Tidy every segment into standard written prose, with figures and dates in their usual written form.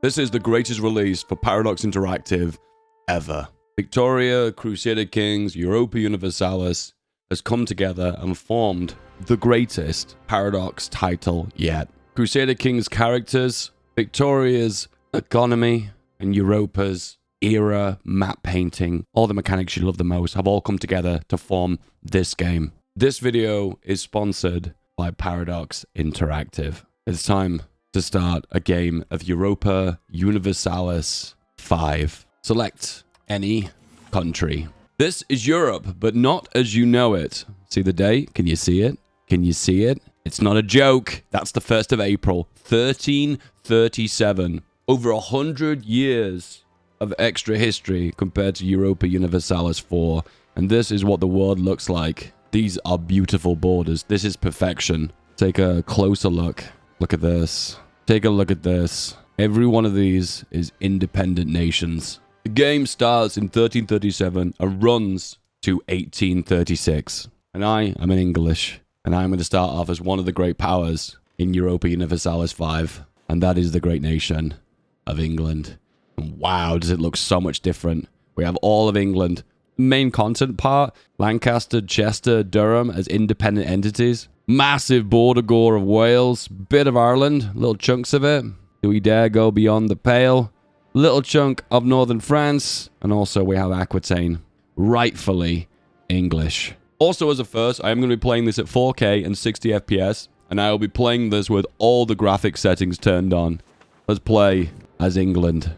This is the greatest release for Paradox Interactive ever. Victoria, Crusader Kings, Europa Universalis has come together and formed the greatest Paradox title yet. Crusader Kings characters, Victoria's economy, and Europa's era map painting, all the mechanics you love the most, have all come together to form this game. This video is sponsored by Paradox Interactive. It's time to start a game of Europa Universalis 5. Select any country. This is Europe, but not as you know it. See the date? Can you see it? Can you see it? It's not a joke. That's the 1st of April, 1337. Over 100 years of extra history compared to Europa Universalis 4. And this is what the world looks like. These are beautiful borders. This is perfection. Take a closer look. Look at this. Take a look at this. Every one of these is independent nations. The game starts in 1337 and runs to 1836. And I am in English. And I'm going to start off as one of the great powers in Europa Universalis 5. And that is the great nation of England. And wow, does it look so much different. We have all of England. Main content part, Lancaster, Chester, Durham as independent entities. Massive border gore of Wales. Bit of Ireland, little chunks of it. Do we dare go beyond the pale? Little chunk of northern France. And also we have Aquitaine. Rightfully English. Also as a first, I am going to be playing this at 4K and 60 FPS. And I will be playing this with all the graphic settings turned on. Let's play as England.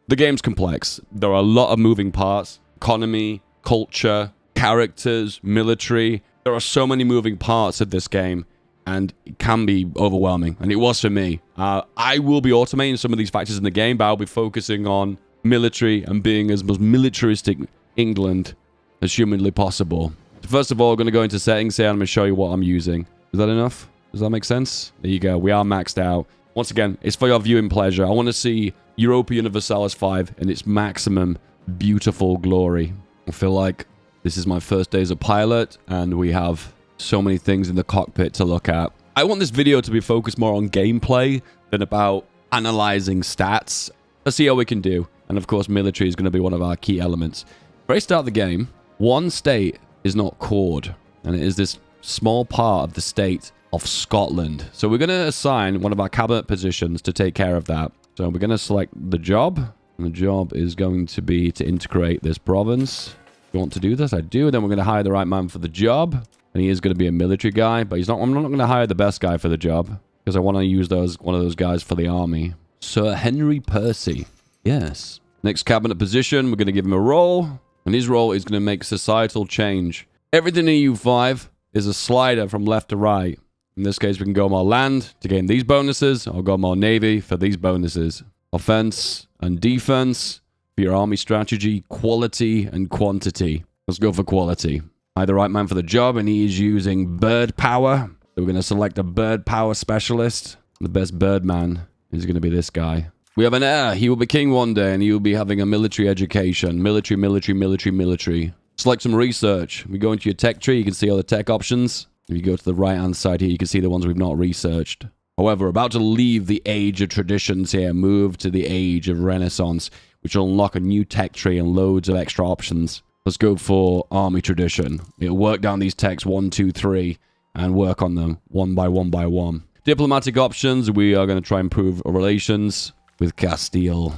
The game's complex. There are a lot of moving parts. Economy, culture, characters, military. There are so many moving parts of this game, and it can be overwhelming. And it was for me. I will be automating some of these factors in the game, but I'll be focusing on military and being as most militaristic England as humanly possible. First of all, I'm going to go into settings here, and I'm going to show you what I'm using. Is that enough? Does that make sense? There you go. We are maxed out. Once again, it's for your viewing pleasure. I want to see Europa Universalis 5 in its maximum beautiful glory. I feel like this is my first day as a pilot, and we have so many things in the cockpit to look at. I want this video to be focused more on gameplay than about analyzing stats. Let's see how we can do. And of course, military is going to be one of our key elements. Very start of the game, one state is not cored, and it is this small part of the state of Scotland. So we're going to assign one of our cabinet positions to take care of that. So we're going to select the job. And the job is going to be to integrate this province. If you want to do this, I do. Then we're going to hire the right man for the job. And he is going to be a military guy. But I'm not going to hire the best guy for the job. Because I want to use one of those guys for the army. Sir Henry Percy. Yes. Next cabinet position, we're going to give him a role. And his role is going to make societal change. Everything in EU5 is a slider from left to right. In this case, we can go more land to gain these bonuses, or go more navy for these bonuses. Offense and defense for your army strategy, quality and quantity. Let's go for quality. Hire the right man for the job, and he is using bird power. So we're going to select a bird power specialist. The best bird man is going to be this guy. We have an heir. He will be king one day, and he will be having a military education. Military. Select some research. We go into your tech tree. You can see all the tech options. If you go to the right-hand side here, you can see the ones we've not researched. However, we're about to leave the age of traditions here, move to the age of Renaissance, which will unlock a new tech tree and loads of extra options. Let's go for army tradition. It'll work down these techs 1, 2, 3, and work on them one by one. Diplomatic options, we are going to try and improve relations with Castile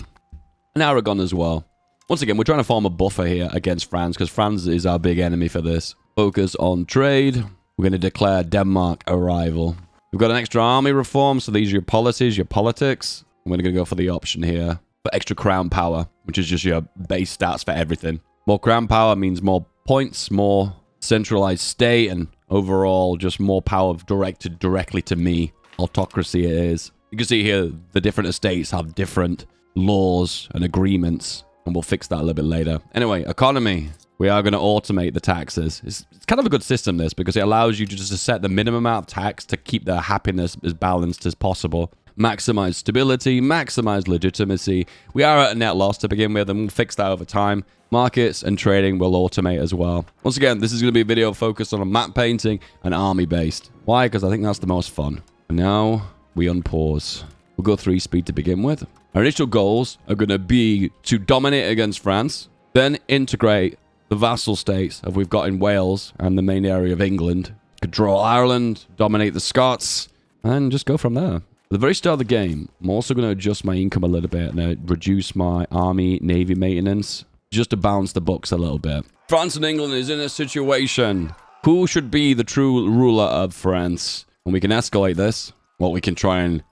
and Aragon as well. Once again, we're trying to form a buffer here against France, because France is our big enemy for this. Focus on trade. We're going to declare Denmark a rival. We've got an extra army reform, so these are your policies, your politics. We're going to go for the option here for extra crown power, which is just your base stats for everything. More crown power means more points, more centralized state, and overall just more power directed directly to me. Autocracy it is. You can see here the different estates have different laws and agreements, and we'll fix that a little bit later. Anyway, economy. We are going to automate the taxes. It's kind of a good system, this, because it allows you to just set the minimum amount of tax to keep their happiness as balanced as possible. Maximize stability, maximize legitimacy. We are at a net loss to begin with, and we'll fix that over time. Markets and trading will automate as well. Once again, this is going to be a video focused on map painting and army based. Why? Because I think that's the most fun. And now we unpause. We'll go 3 speed to begin with. Our initial goals are going to be to dominate against France, then integrate the vassal states that we've got in Wales and the main area of England. Control Ireland, dominate the Scots, and just go from there. At the very start of the game, I'm also going to adjust my income a little bit and reduce my army, navy maintenance, just to balance the books a little bit. France and England is in a situation. Who should be the true ruler of France? And we can escalate this, or we can try and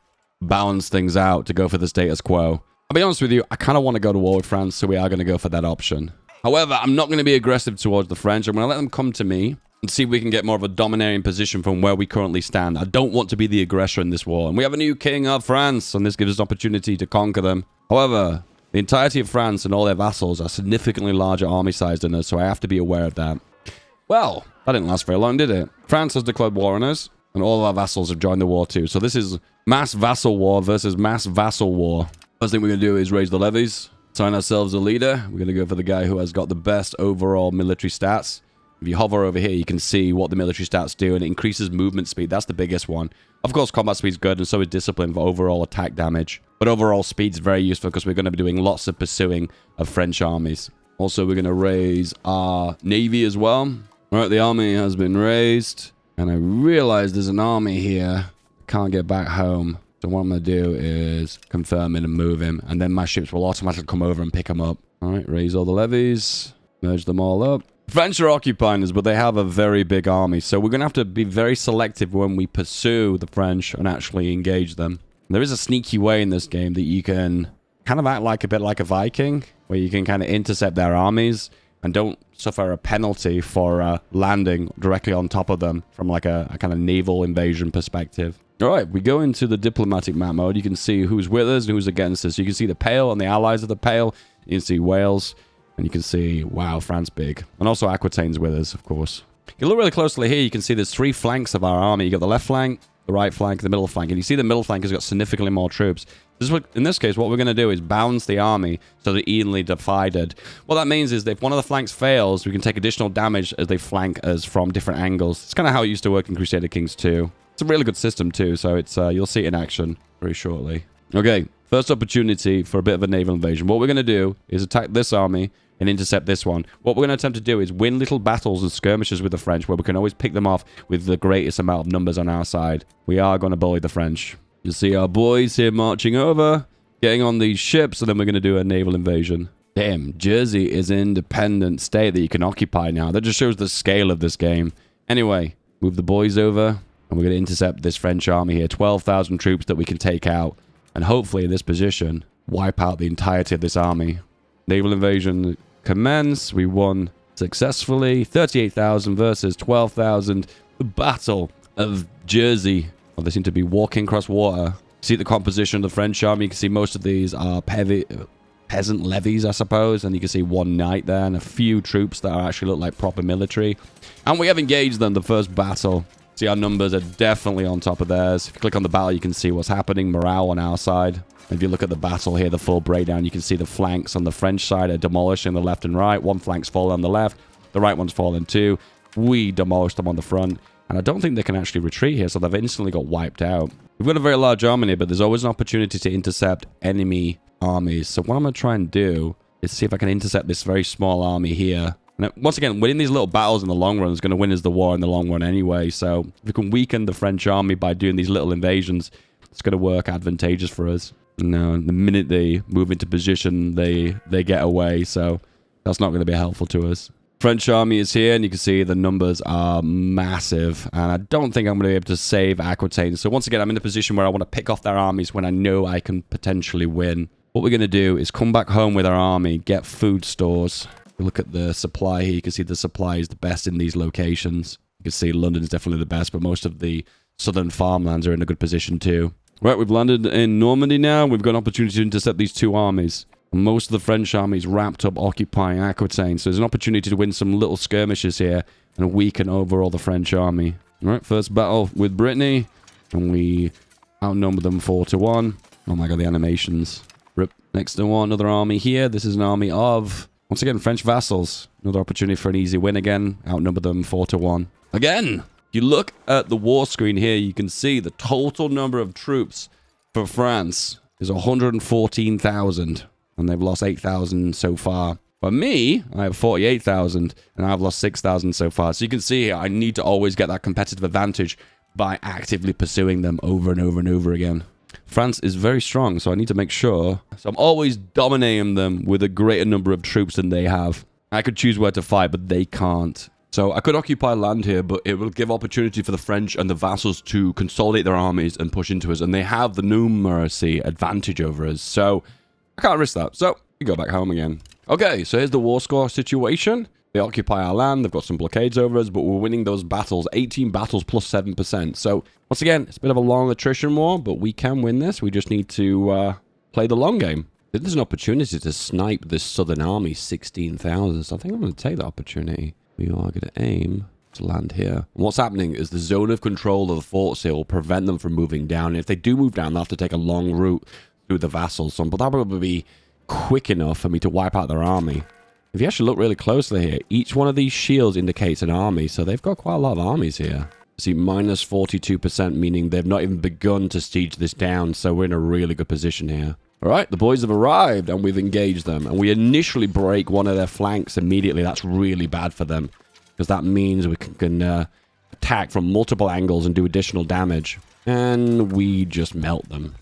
balance things out to go for the status quo. I'll be honest with you, I kind of want to go to war with France, so we are going to go for that option. However, I'm not going to be aggressive towards the French. I'm going to let them come to me and see if we can get more of a domineering position from where we currently stand. I don't want to be the aggressor in this war. And we have a new king of France, and this gives us an opportunity to conquer them. However, the entirety of France and all their vassals are significantly larger army size than us, so I have to be aware of that. Well, that didn't last very long, did it? France has declared war on us, and all of our vassals have joined the war too. So this is mass vassal war versus mass vassal war. First thing we're going to do is raise the levies, assign ourselves a leader. We're going to go for the guy who has got the best overall military stats. If you hover over here, you can see what the military stats do, and it increases movement speed. That's the biggest one. Of course, combat speed is good, and so is discipline for overall attack damage. But overall speed is very useful because we're going to be doing lots of pursuing of French armies. Also, we're going to raise our navy as well. All right, the army has been raised, and I realize there's an army here. Can't get back home. So what I'm going to do is confirm him and move him, and then my ships will automatically come over and pick him up. All right, raise all the levies, merge them all up. French are occupying us, but they have a very big army, so we're going to have to be very selective when we pursue the French and actually engage them. There is a sneaky way in this game that you can kind of act like a bit like a Viking, where you can kind of intercept their armies and don't suffer a penalty for landing directly on top of them from like a kind of naval invasion perspective. All right, we go into the diplomatic map mode. You can see who's with us and who's against us. You can see the Pale and the allies of the Pale. You can see Wales, and you can see, wow, France big. And also Aquitaine's with us, of course. You look really closely here, you can see there's 3 flanks of our army. You got the left flank, the right flank, the middle flank. And you see the middle flank has got significantly more troops. In this case, what we're going to do is balance the army so they're evenly divided. What that means is that if one of the flanks fails, we can take additional damage as they flank us from different angles. It's kind of how it used to work in Crusader Kings 2. It's a really good system too, so it's you'll see it in action very shortly. Okay, first opportunity for a bit of a naval invasion. What we're going to do is attack this army and intercept this one. What we're going to attempt to do is win little battles and skirmishes with the French, where we can always pick them off with the greatest amount of numbers on our side. We are going to bully the French. You see our boys here marching over, getting on these ships, and then we're going to do a naval invasion. Damn, Jersey is an independent state that you can occupy now. That just shows the scale of this game. Anyway, move the boys over, and we're going to intercept this French army here. 12,000 troops that we can take out, and hopefully in this position, wipe out the entirety of this army. Naval invasion commence. We won successfully. 38,000 versus 12,000. The Battle of Jersey. Well, they seem to be walking across water. See the composition of the French army. You can see most of these are peasant levies, I suppose. And you can see one knight there and a few troops that actually look like proper military. And we have engaged them the first battle. See, our numbers are definitely on top of theirs. If you click on the battle, you can see what's happening. Morale on our side. If you look at the battle here, the full breakdown, you can see the flanks on the French side are demolishing the left and right. One flank's fallen on the left. The right one's fallen too. We demolished them on the front. And I don't think they can actually retreat here, so they've instantly got wiped out. We've got a very large army here, but there's always an opportunity to intercept enemy armies. So what I'm going to try and do is see if I can intercept this very small army here. And once again, winning these little battles in the long run is going to win us the war in the long run anyway. So if we can weaken the French army by doing these little invasions, it's going to work advantageous for us. Now, the minute they move into position, they get away. So that's not going to be helpful to us. French army is here, and you can see the numbers are massive, and I don't think I'm going to be able to save Aquitaine. So once again, I'm in a position where I want to pick off their armies when I know I can potentially win. What we're going to do is come back home with our army, get food stores. Look at the supply here. You can see the supply is the best in these locations. You can see London is definitely the best, but most of the southern farmlands are in a good position too. Right, we've landed in Normandy now. We've got an opportunity to intercept these 2 armies. Most of the French army is wrapped up occupying Aquitaine, so there's an opportunity to win some little skirmishes here and weaken overall the French army. All right, first battle with Brittany, and we outnumber them 4-1. Oh my god, the animations. Rip. Next one, another army here. This is an army of, once again, French vassals. Another opportunity for an easy win again. Outnumber them 4-1. Again, if you look at the war screen here, you can see the total number of troops for France is 114,000. And they've lost 8,000 so far. For me, I have 48,000. And I've lost 6,000 so far. So you can see here, I need to always get that competitive advantage by actively pursuing them over and over and over again. France is very strong, so I need to make sure. So I'm always dominating them with a greater number of troops than they have. I could choose where to fight, but they can't. So I could occupy land here, but it will give opportunity for the French and the vassals to consolidate their armies and push into us. And they have the numeracy advantage over us. So I can't risk that. So we go back home again. Okay, so here's the war score situation. They occupy our land. They've got some blockades over us, but we're winning those battles. 18 battles plus 7%. So once again, it's a bit of a long attrition war, but we can win this. We just need to play the long game. There's an opportunity to snipe this southern army, 16,000. So I think I'm going to take that opportunity. We are going to aim to land here. And what's happening is the zone of control of the forts here will prevent them from moving down. And if they do move down, they'll have to take a long route through the vassals. So, but that'll probably be quick enough for me to wipe out their army. If you actually look really closely here, each one of these shields indicates an army. So they've got quite a lot of armies here. See, minus 42%, meaning they've not even begun to siege this down. So we're in a really good position here. All right, the boys have arrived and we've engaged them. And we initially break one of their flanks immediately. That's really bad for them because that means we can attack from multiple angles and do additional damage. And we just melt them.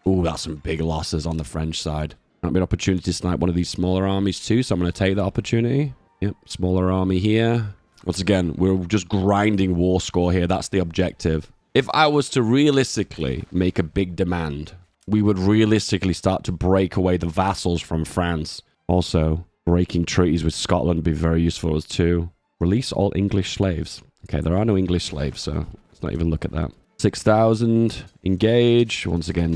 Ooh, that's some big losses on the French side. Might be an opportunity to snipe one of these smaller armies too, so I'm going to take that opportunity. Yep, smaller army here. Once again, we're just grinding war score here. That's the objective. If I was to realistically make a big demand, we would realistically start to break away the vassals from France. Also, breaking treaties with Scotland would be very useful as too. Release all English slaves. Okay, there are no English slaves, so let's not even look at that. 6,000, engage. Once again,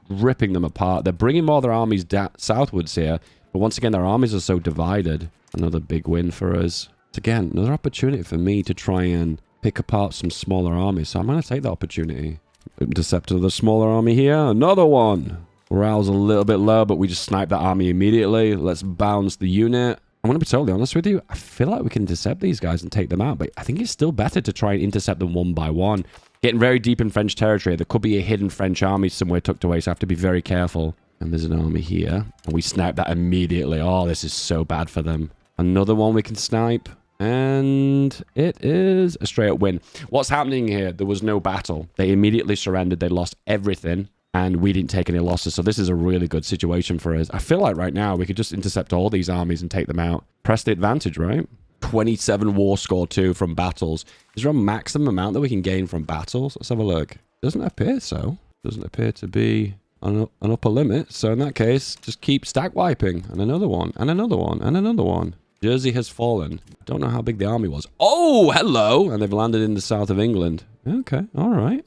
ripping them apart. They're bringing more of their armies southwards here. But once again, their armies are so divided. Another big win for us. It's again, another opportunity for me to try and pick apart some smaller armies. So I'm going to take the opportunity. Intercept the smaller army here. Another one. Morale's a little bit low, but we just snipe that army immediately. Let's bounce the unit. I'm going to be totally honest with you. I feel like we can intercept these guys and take them out. But I think it's still better to try and intercept them one by one. Getting very deep in French territory. There could be a hidden French army somewhere tucked away, so I have to be very careful. And there's an army here. And we snipe that immediately. Oh, this is so bad for them. Another one we can snipe. And it is a straight up win. What's happening here? There was no battle. They immediately surrendered. They lost everything. And we didn't take any losses. So this is a really good situation for us. I feel like right now we could just intercept all these armies and take them out. Press the advantage, right? 27 war score too from battles. Is there a maximum amount that we can gain from battles? Let's have a look. Doesn't appear so. Doesn't appear to be an upper limit. So in that case, just keep stack wiping. And another one. And another one. And another one. Jersey has fallen. Don't know how big the army was. Oh, hello! And they've landed in the south of England. Okay, all right.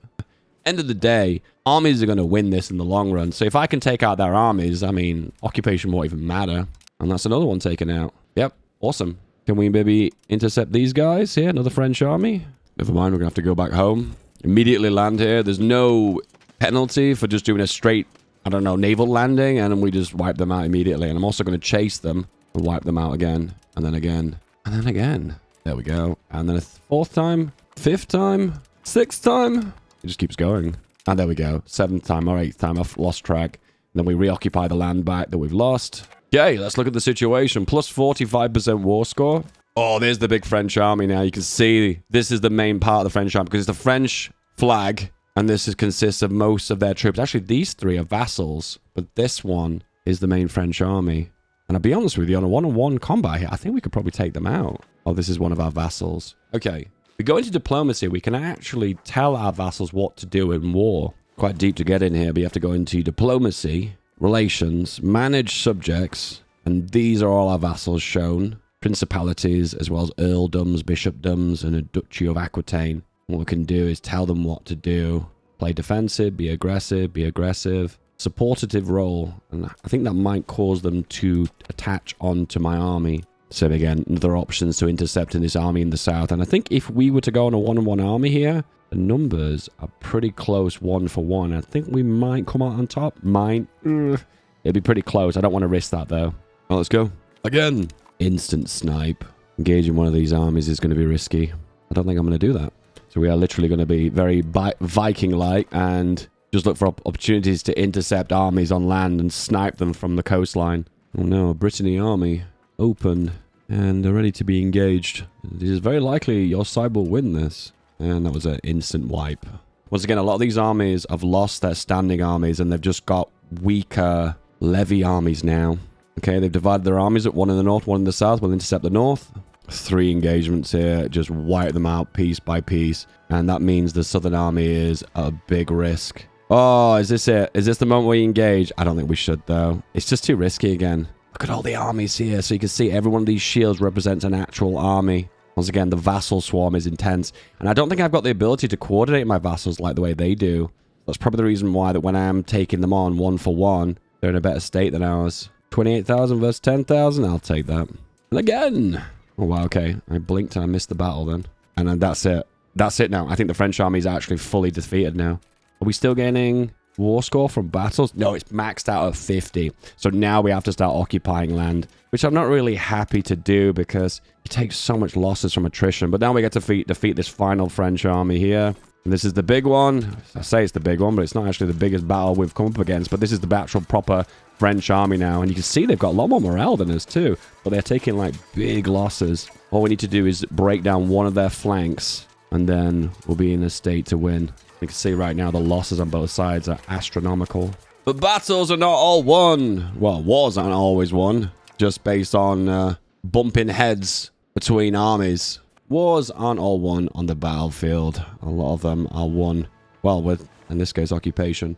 End of the day, armies are going to win this in the long run. So if I can take out their armies, I mean, occupation won't even matter. And that's another one taken out. Yep, awesome. Can we maybe intercept these guys here? Another French army? Never mind, we're going to have to go back home. Immediately land here. There's no penalty for just doing a straight, I don't know, naval landing. And then we just wipe them out immediately. And I'm also going to chase them and wipe them out again. And then again. And then again. There we go. And then a fourth time. Fifth time. Sixth time. It just keeps going. And there we go. Seventh time or eighth time. I've lost track. And then we reoccupy the land back that we've lost. Okay, let's look at the situation. Plus 45% war score. Oh, there's the big French army now. You can see this is the main part of the French army because it's the French flag. And this consists of most of their troops. Actually, these three are vassals. But this one is the main French army. And I'll be honest with you, on a one-on-one combat here, I think we could probably take them out. Oh, this is one of our vassals. Okay. We go into diplomacy. We can actually tell our vassals what to do in war. Quite deep to get in here, but you have to go into diplomacy, relations, manage subjects, and these are all our vassals shown. Principalities, as well as earldoms, bishopdoms, and a duchy of Aquitaine. What we can do is tell them what to do. Play defensive, be aggressive, supportative role, and I think that might cause them to attach onto my army. So again, other options to intercept in this army in the south. And I think if we were to go on a one-on-one army here, the numbers are pretty close 1 for 1. I think we might come out on top. It'd be pretty close. I don't want to risk that though. Well, let's go. Again. Instant snipe. Engaging one of these armies is going to be risky. I don't think I'm going to do that. So we are literally going to be very Viking-like and Just look for opportunities to intercept armies on land and snipe them from the coastline. Oh no, a Brittany army open and they're ready to be engaged. It is very likely your side will win this. And that was an instant wipe. Once again, a lot of these armies have lost their standing armies and they've just got weaker levy armies now. Okay, they've divided their armies at one in the north, one in the south. We'll intercept the north. 3 engagements here, just wipe them out piece by piece. And that means the southern army is a big risk. Oh, is this it? Is this the moment we engage? I don't think we should, though. It's just too risky again. Look at all the armies here. So you can see every one of these shields represents an actual army. Once again, the vassal swarm is intense. And I don't think I've got the ability to coordinate my vassals like the way they do. That's probably the reason why that when I'm taking them on one for one, they're in a better state than ours. 28,000 versus 10,000? I'll take that. And again. Oh, wow, okay. I blinked and I missed the battle then. And then that's it. That's it now. I think the French army is actually fully defeated now. Are we still gaining war score from battles? No, it's maxed out at 50. So now we have to start occupying land, which I'm not really happy to do because it takes so much losses from attrition. But now we get to defeat this final French army here. And this is the big one. I say it's the big one, but it's not actually the biggest battle we've come up against. But this is the actual proper French army now. And you can see they've got a lot more morale than us too. But they're taking like big losses. All we need to do is break down one of their flanks. And then we'll be in a state to win. You can see right now the losses on both sides are astronomical. But battles are not all won. Well, wars aren't always won. Just based on bumping heads between armies. Wars aren't all won on the battlefield. A lot of them are won, well, with, in this case, occupation.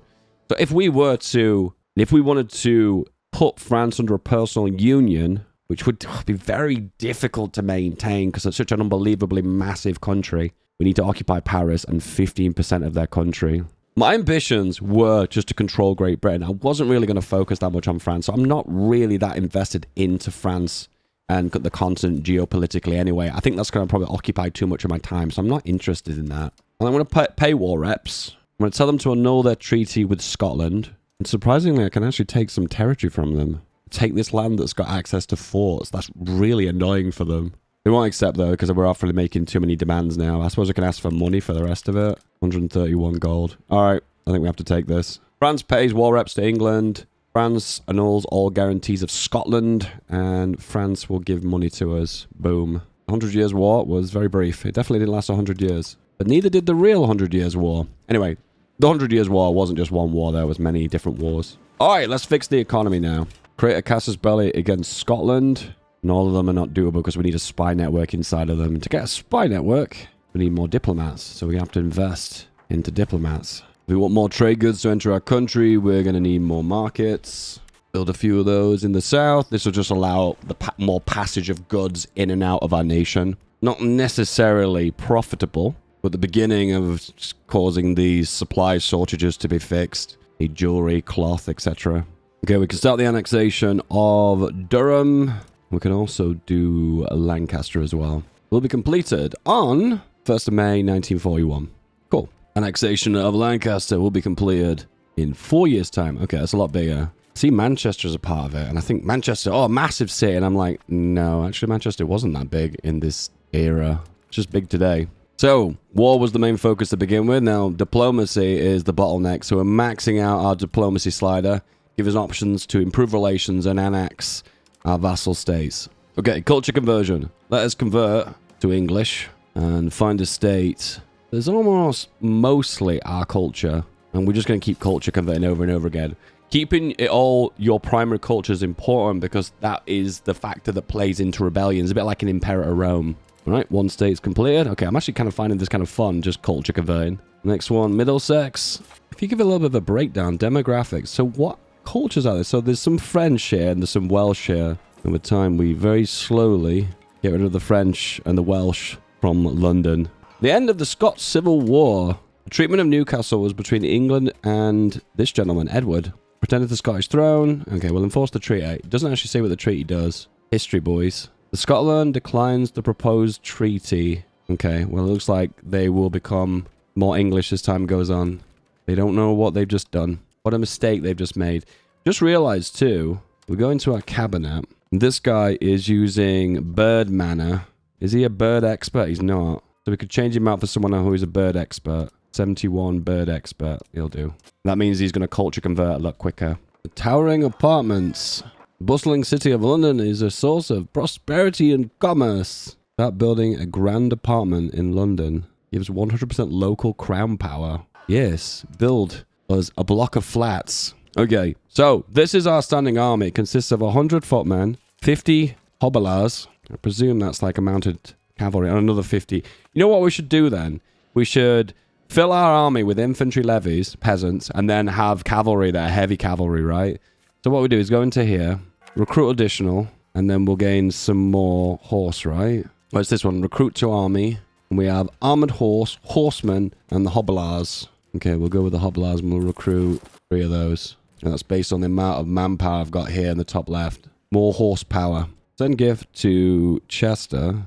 So if we wanted to put France under a personal union, which would be very difficult to maintain because it's such an unbelievably massive country, we need to occupy Paris and 15% of their country. My ambitions were just to control Great Britain. I wasn't really going to focus that much on France. So I'm not really that invested into France and the continent geopolitically anyway. I think that's going to probably occupy too much of my time. So I'm not interested in that. And I'm going to pay war reps. I'm going to tell them to annul their treaty with Scotland. And surprisingly, I can actually take some territory from them. Take this land that's got access to forts. That's really annoying for them. They won't accept, though, because we're awfully making too many demands now. I suppose I can ask for money for the rest of it. 131 gold. All right, I think we have to take this. France pays war reps to England. France annuls all guarantees of Scotland. And France will give money to us. Boom. 100 Years' War was very brief. It definitely didn't last 100 years. But neither did the real 100 Years' War. Anyway, the 100 Years' War wasn't just one war. There was many different wars. All right, let's fix the economy now. Create a casus belli against Scotland. And all of them are not doable because we need a spy network inside of them. To get a spy network, we need more diplomats. So we have to invest into diplomats. If we want more trade goods to enter our country, we're going to need more markets. Build a few of those in the south. This will just allow the more passage of goods in and out of our nation. Not necessarily profitable, but the beginning of causing these supply shortages to be fixed. Need jewelry, cloth, etc. Okay, we can start the annexation of Durham. We can also do Lancaster as well. Will be completed on 1st of May 1941. Cool. Annexation of Lancaster will be completed in 4 years' time. Okay, that's a lot bigger. See, Manchester as a part of it. And I think Manchester, oh, massive city. And I'm like, no, actually Manchester wasn't that big in this era. It's just big today. So, war was the main focus to begin with. Now, diplomacy is the bottleneck. So we're maxing out our diplomacy slider. Give us options to improve relations and annex our vassal states. Okay, culture conversion. Let us convert to English and find a state. There's almost mostly our culture, and we're just going to keep culture converting over and over again. Keeping it all your primary culture is important because that is the factor that plays into rebellions. A bit like an Imperator Rome. All right, one state's completed. Okay, I'm actually kind of finding this kind of fun, just culture converting. Next one, Middlesex. If you give it a little bit of a breakdown, demographics. So what cultures are there? So there's some French here and there's some Welsh here. And with time, we very slowly get rid of the French and the Welsh from London. The end of the Scots Civil War. The treatment of Newcastle was between England and this gentleman, Edward. Pretended the Scottish throne. Okay, we'll enforce the treaty. It doesn't actually say what the treaty does. History, boys. The Scotland declines the proposed treaty. Okay, well, it looks like they will become more English as time goes on. They don't know what they've just done. What a mistake they've just made. Just realized, too, we go into our cabinet. This guy is using bird manor. Is he a bird expert? He's not. So we could change him out for someone who is a bird expert. 71 bird expert. He'll do. That means he's going to culture convert a lot quicker. The towering apartments. The bustling city of London is a source of prosperity and commerce. Start building a grand apartment in London. Gives 100% local crown power. Yes, build us a block of flats. Okay, so this is our standing army. It consists of 100 footmen, 50 hobblers. I presume that's like a mounted cavalry, and another 50. You know what we should do then? We should fill our army with infantry levies, peasants, and then have cavalry that are heavy cavalry, right? So what we do is go into here, recruit additional, and then we'll gain some more horse, right? What's this one? Recruit to army. And we have armored horse, horsemen, and the hobblers. Okay, we'll go with the hobblers and we'll recruit 3 of those. And that's based on the amount of manpower I've got here in the top left. More horsepower. Send gift to Chester.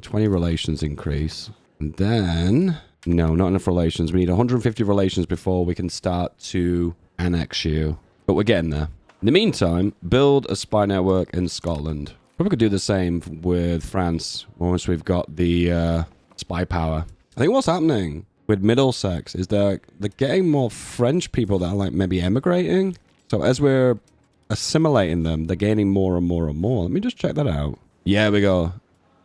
20 relations increase. And then... No, not enough relations. We need 150 relations before we can start to annex you. But we're getting there. In the meantime, build a spy network in Scotland. Probably could do the same with France once we've got the spy power. I think what's happening with Middlesex is they're getting more French people that are like maybe emigrating. So as we're assimilating them, they're gaining more and more and more. Let me just check that out. Yeah, we go.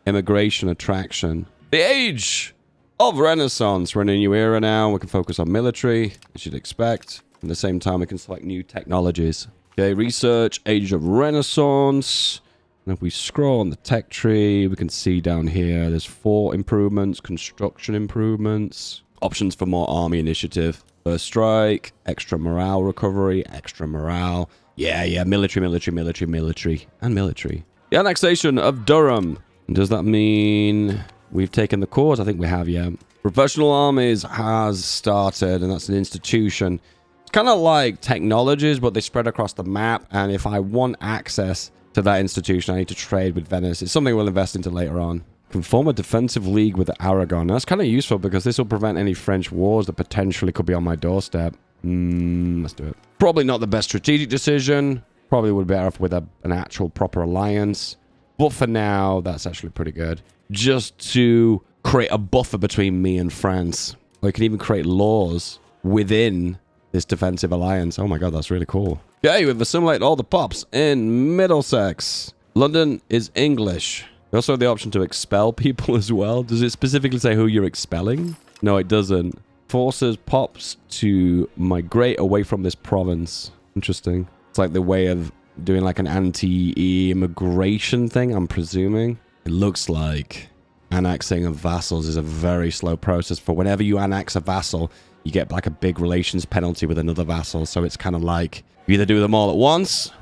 Immigration attraction. The age of Renaissance. We're in a new era now. We can focus on military, as you'd expect. At the same time, we can select new technologies. Okay, research, age of Renaissance. And if we scroll on the tech tree, we can see down here, there's 4 improvements, construction improvements, options for more army initiative, first strike, extra morale recovery, extra morale. Yeah, military, and military. The annexation of Durham. Does that mean we've taken the cause? I think we have, yeah. Professional armies has started, and that's an institution. It's kind of like technologies, but they spread across the map, and if I want access to that institution, I need to trade with Venice. It's something we'll invest into later on. Can form a defensive league with Aragon. That's kind of useful because this will prevent any French wars that potentially could be on my doorstep. Let's do it. Probably not the best strategic decision. Probably would be better off with an actual proper alliance. But for now, that's actually pretty good. Just to create a buffer between me and France. Or you can even create laws within this defensive alliance. Oh my god, that's really cool. Okay, we've assimilated all the pops in Middlesex. London is English. We also have the option to expel people as well. Does it specifically say who you're expelling? No, it doesn't. Forces pops to migrate away from this province. Interesting. It's like the way of doing like an anti-immigration thing, I'm presuming. It looks like annexing of vassals is a very slow process. For whenever you annex a vassal, you get like a big relations penalty with another vassal. So it's kind of like you either do them all at once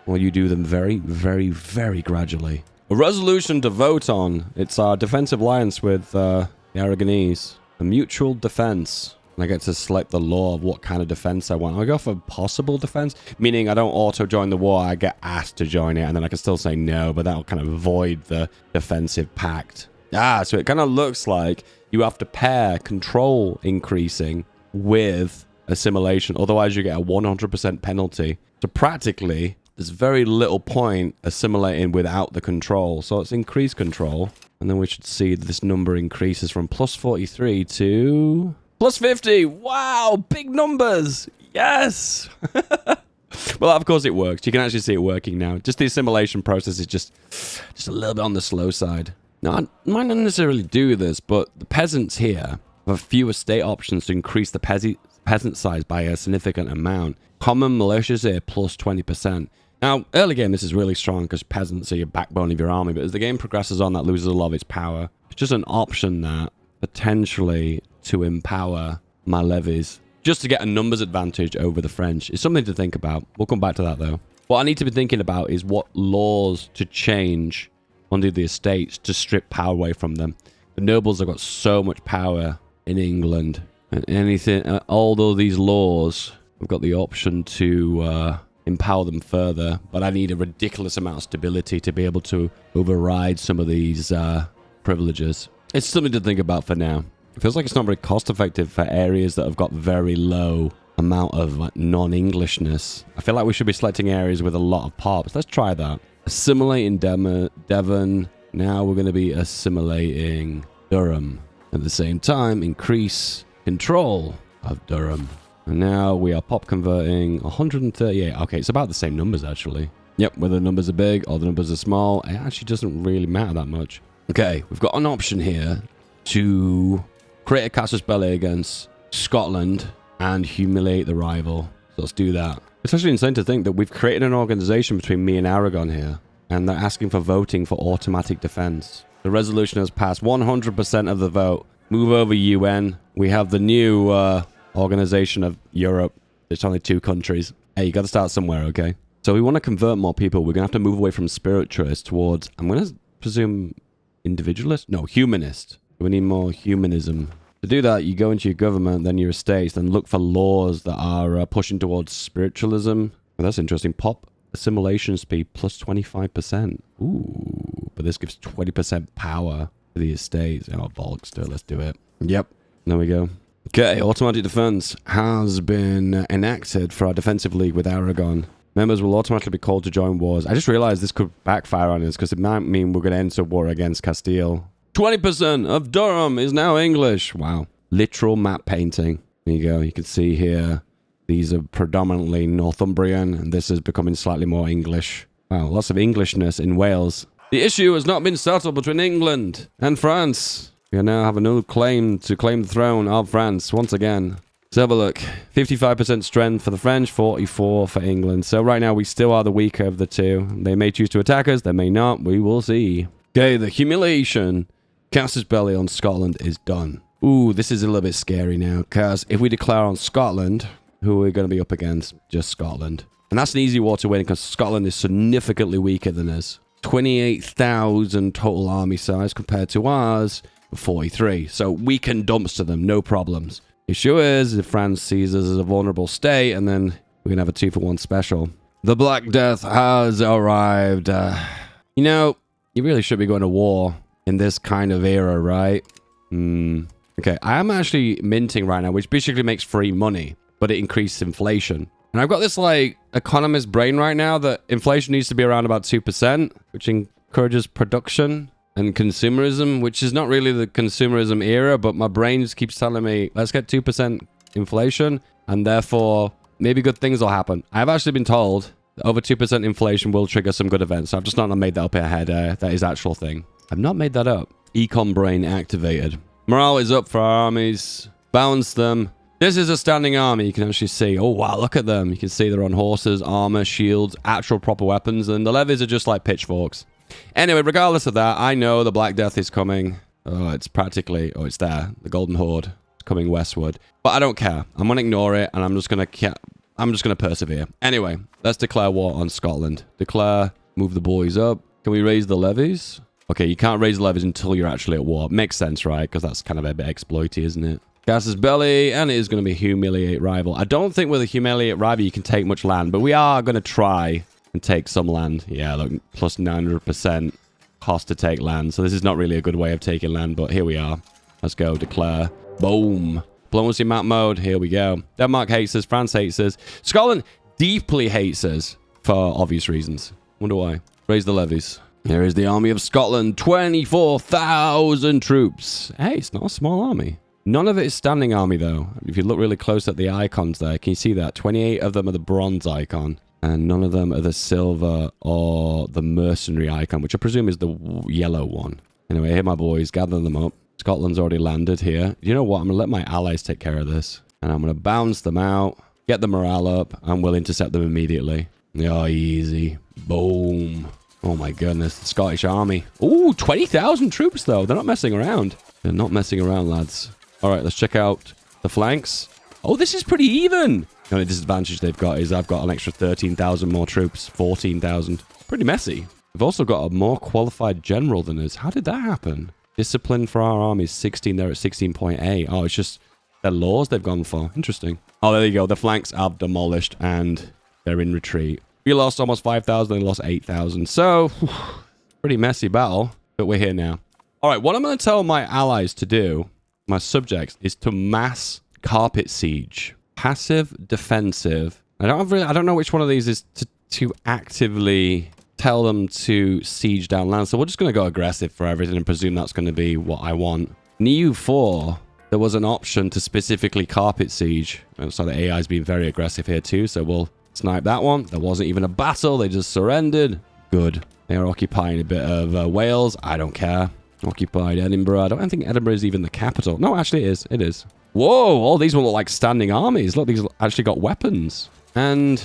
or you do them very, very, very gradually. A resolution to vote on. It's our defensive alliance with the Aragonese. A mutual defense. And I get to select the law of what kind of defense I want. I go for possible defense, meaning I don't auto-join the war. I get asked to join it, and then I can still say no, but that'll kind of void the defensive pact. So it kind of looks like you have to pair control increasing with assimilation. Otherwise, you get a 100% penalty. So practically, there's very little point assimilating without the control. So let's increase control. And then we should see that this number increases from plus 43 to plus 50. Wow, big numbers. Yes. Well, of course it works. You can actually see it working now. Just the assimilation process is just a little bit on the slow side. Now, I might not necessarily do this, but the peasants here have fewer state options to increase the peasant size by a significant amount. Common militias here plus 20%. Now, early game, this is really strong because peasants are your backbone of your army, but as the game progresses on, that loses a lot of its power. It's just an option that potentially to empower my levies, just to get a numbers advantage over the French. It's something to think about. We'll come back to that, though. What I need to be thinking about is what laws to change under the estates to strip power away from them. The nobles have got so much power in England, and anything, although these laws, I've got the option to empower them further, but I need a ridiculous amount of stability to be able to override some of these privileges. It's something to think about for now. It feels like it's not very cost effective for areas that have got very low amount of like, non-Englishness. I feel like we should be selecting areas with a lot of pops. Let's try that. Assimilating Devon. Now we're going to be assimilating Durham. At the same time, increase control of Durham. And now we are pop converting 138. Okay, it's about the same numbers, actually. Yep, whether the numbers are big or the numbers are small, it actually doesn't really matter that much. Okay, we've got an option here to create a casus belli against Scotland and humiliate the rival. So let's do that. It's actually insane to think that we've created an organization between me and Aragon here, and they're asking for voting for automatic defense. The resolution has passed 100% of the vote. Move over UN. We have the new organization of Europe. It's only 2 countries. Hey, you got to start somewhere, okay? So we want to convert more people. We're going to have to move away from spiritualist towards, I'm going to presume, individualist? No, humanist. We need more humanism. To do that, you go into your government, then your estates, then look for laws that are pushing towards spiritualism. Well, that's interesting. Pop assimilation speed plus 25%. Ooh, but this gives 20% power to the estates. Oh, Volkster, let's do it. Yep, there we go. Okay, automatic defense has been enacted for our defensive league with Aragon. Members will automatically be called to join wars. I just realized this could backfire on us because it might mean we're going to enter war against Castile. 20% of Durham is now English. Wow. Literal map painting. There you go. You can see here, these are predominantly Northumbrian, and this is becoming slightly more English. Wow, lots of Englishness in Wales. The issue has not been settled between England and France. We now have a new claim to claim the throne of France once again. Let's have a look. 55% strength for the French, 44 for England. So right now we still are the weaker of the two. They may choose to attack us, they may not. We will see. Okay, the humiliation. Casus belli on Scotland is done. Ooh, this is a little bit scary now, because if we declare on Scotland, who are we going to be up against? Just Scotland. And that's an easy war to win, because Scotland is significantly weaker than us. 28,000 total army size compared to ours, 43. So we can dumpster them, no problems. Issue is, if France sees us as a vulnerable state, and then we're going to have a 2-for-1 special. The Black Death has arrived. You know, you really should be going to war in this kind of era, right? Okay, I am actually minting right now, which basically makes free money, but it increases inflation. And I've got this, like, economist brain right now that inflation needs to be around about 2%, which encourages production and consumerism, which is not really the consumerism era, but my brain just keeps telling me, let's get 2% inflation, and therefore, maybe good things will happen. I've actually been told that over 2% inflation will trigger some good events. I've just not made that up in my head. That is actual thing. I've not made that up. Econ brain activated. Morale is up for our armies. Balance them. This is a standing army. You can actually see. Oh, wow, look at them. You can see they're on horses, armor, shields, actual proper weapons, and the levies are just like pitchforks. Anyway, regardless of that, I know the Black Death is coming. Oh, it's practically... Oh, it's there. The Golden Horde is coming westward. But I don't care. I'm going to ignore it, and I'm just going to persevere. Anyway, let's declare war on Scotland. Declare, move the boys up. Can we raise the levies? Okay, you can't raise the levies until you're actually at war. Makes sense, right? Because that's kind of a bit exploity, isn't it? Casus belli, and it is going to be humiliate rival. I don't think with a humiliate rival you can take much land, but we are going to try and take some land. Yeah, look, plus 900% cost to take land. So this is not really a good way of taking land, but here we are. Let's go, declare. Boom. Diplomacy map mode, here we go. Denmark hates us, France hates us. Scotland deeply hates us for obvious reasons. Wonder why. Raise the levies. Here is the army of Scotland, 24,000 troops. Hey, it's not a small army. None of it is standing army, though. If you look really close at the icons there, can you see that? 28 of them are the bronze icon, and none of them are the silver or the mercenary icon, which I presume is the yellow one. Anyway, here, my boys, gather them up. Scotland's already landed here. You know what? I'm going to let my allies take care of this, and I'm going to bounce them out, get the morale up, and we'll intercept them immediately. Oh, easy. Boom. Oh my goodness, the Scottish army. Ooh, 20,000 troops though. They're not messing around. They're not messing around, lads. All right, let's check out the flanks. Oh, this is pretty even. The only disadvantage they've got is I've got an extra 13,000 more troops. 14,000. Pretty messy. We've also got a more qualified general than us. How did that happen? Discipline for our army is 16. They're at 16.8. Oh, it's just their laws they've gone for. Interesting. Oh, there you go. The flanks are demolished and they're in retreat. We lost almost 5,000, they lost 8,000. So, pretty messy battle, but we're here now. All right, what I'm going to tell my allies to do, my subjects, is to mass carpet siege. Passive, defensive. I don't know which one of these is to actively tell them to siege down land. So we're just going to go aggressive for everything and presume that's going to be what I want. In EU4, there was an option to specifically carpet siege. So the AI's been very aggressive here too, so we'll snipe that one. There wasn't even a battle, they just surrendered. Good. They are occupying a bit of Wales. I don't care. Occupied Edinburgh. I don't think Edinburgh is even the capital. No, actually it is. It is. Whoa, all these will look like standing armies. Look, these actually got weapons. And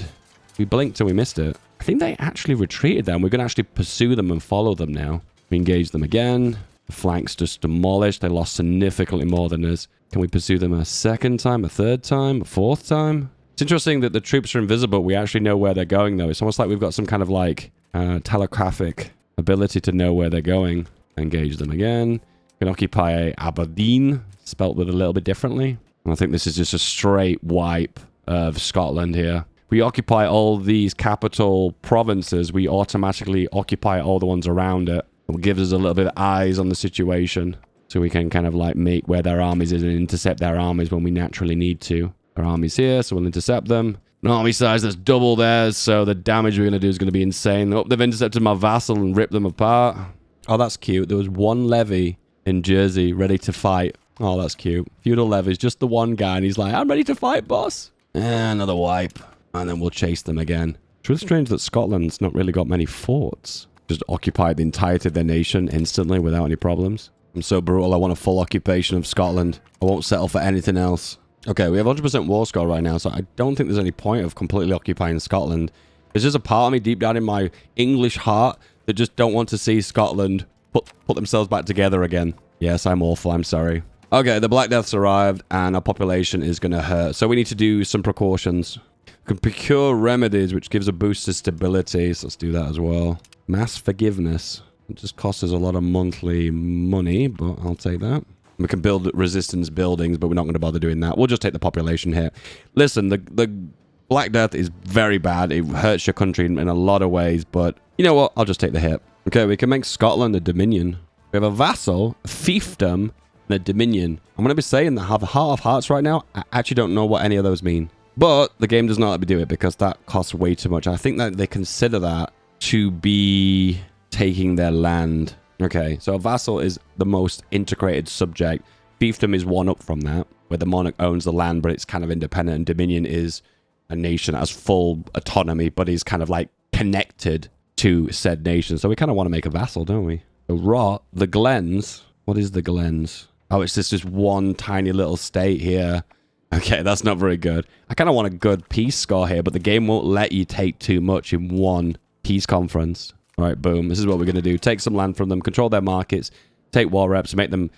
we blinked and we missed it. I think they actually retreated then. We're going to actually pursue them and follow them now. We engage them again. The flanks just demolished. They lost significantly more than us. Can we pursue them a second time, a third time, a fourth time? It's interesting that the troops are invisible. We actually know where they're going, though. It's almost like we've got some kind of like telepathic ability to know where they're going. Engage them again. We can occupy Aberdeen, spelt with a little bit differently. And I think this is just a straight wipe of Scotland here. We occupy all these capital provinces, we automatically occupy all the ones around it. It gives us a little bit of eyes on the situation, so we can kind of like make where their armies is and intercept their armies when we naturally need to. Our army's here, so we'll intercept them. An army size that's double theirs, so the damage we're going to do is going to be insane. Oh, they've intercepted my vassal and ripped them apart. Oh, that's cute. There was one levy in Jersey ready to fight. Oh, that's cute. Feudal levies, just the one guy, and he's like, I'm ready to fight, boss. Another wipe. And then we'll chase them again. It's really strange that Scotland's not really got many forts. Just occupied the entirety of their nation instantly without any problems. I'm so brutal. I want a full occupation of Scotland. I won't settle for anything else. Okay, we have 100% war score right now, so I don't think there's any point of completely occupying Scotland. There's just a part of me deep down in my English heart that just don't want to see Scotland put themselves back together again. Yes, I'm awful. I'm sorry. Okay, the Black Death's arrived, and our population is going to hurt. So we need to do some precautions. We can procure remedies, which gives a boost to stability. So let's do that as well. Mass forgiveness. It just costs us a lot of monthly money, but I'll take that. We can build resistance buildings, but we're not going to bother doing that. We'll just take the population hit. Listen, the Black Death is very bad. It hurts your country in a lot of ways, but you know what? I'll just take the hit. Okay, we can make Scotland a dominion. We have a vassal, a fiefdom, and a dominion. I'm going to be saying that I have a heart of hearts right now. I actually don't know what any of those mean. But the game does not let me do it because that costs way too much. I think that they consider that to be taking their land. Okay, so a vassal is the most integrated subject. Fiefdom is one up from that, where the monarch owns the land, but it's kind of independent. And dominion is a nation that has full autonomy, but is kind of like connected to said nation. So we kind of want to make a vassal, don't we? So Rot, the Glens. What is the Glens? Oh, it's just one tiny little state here. Okay, that's not very good. I kind of want a good peace score here, but the game won't let you take too much in one peace conference. All right, boom. This is what we're going to do. Take some land from them, control their markets, take war reps, make them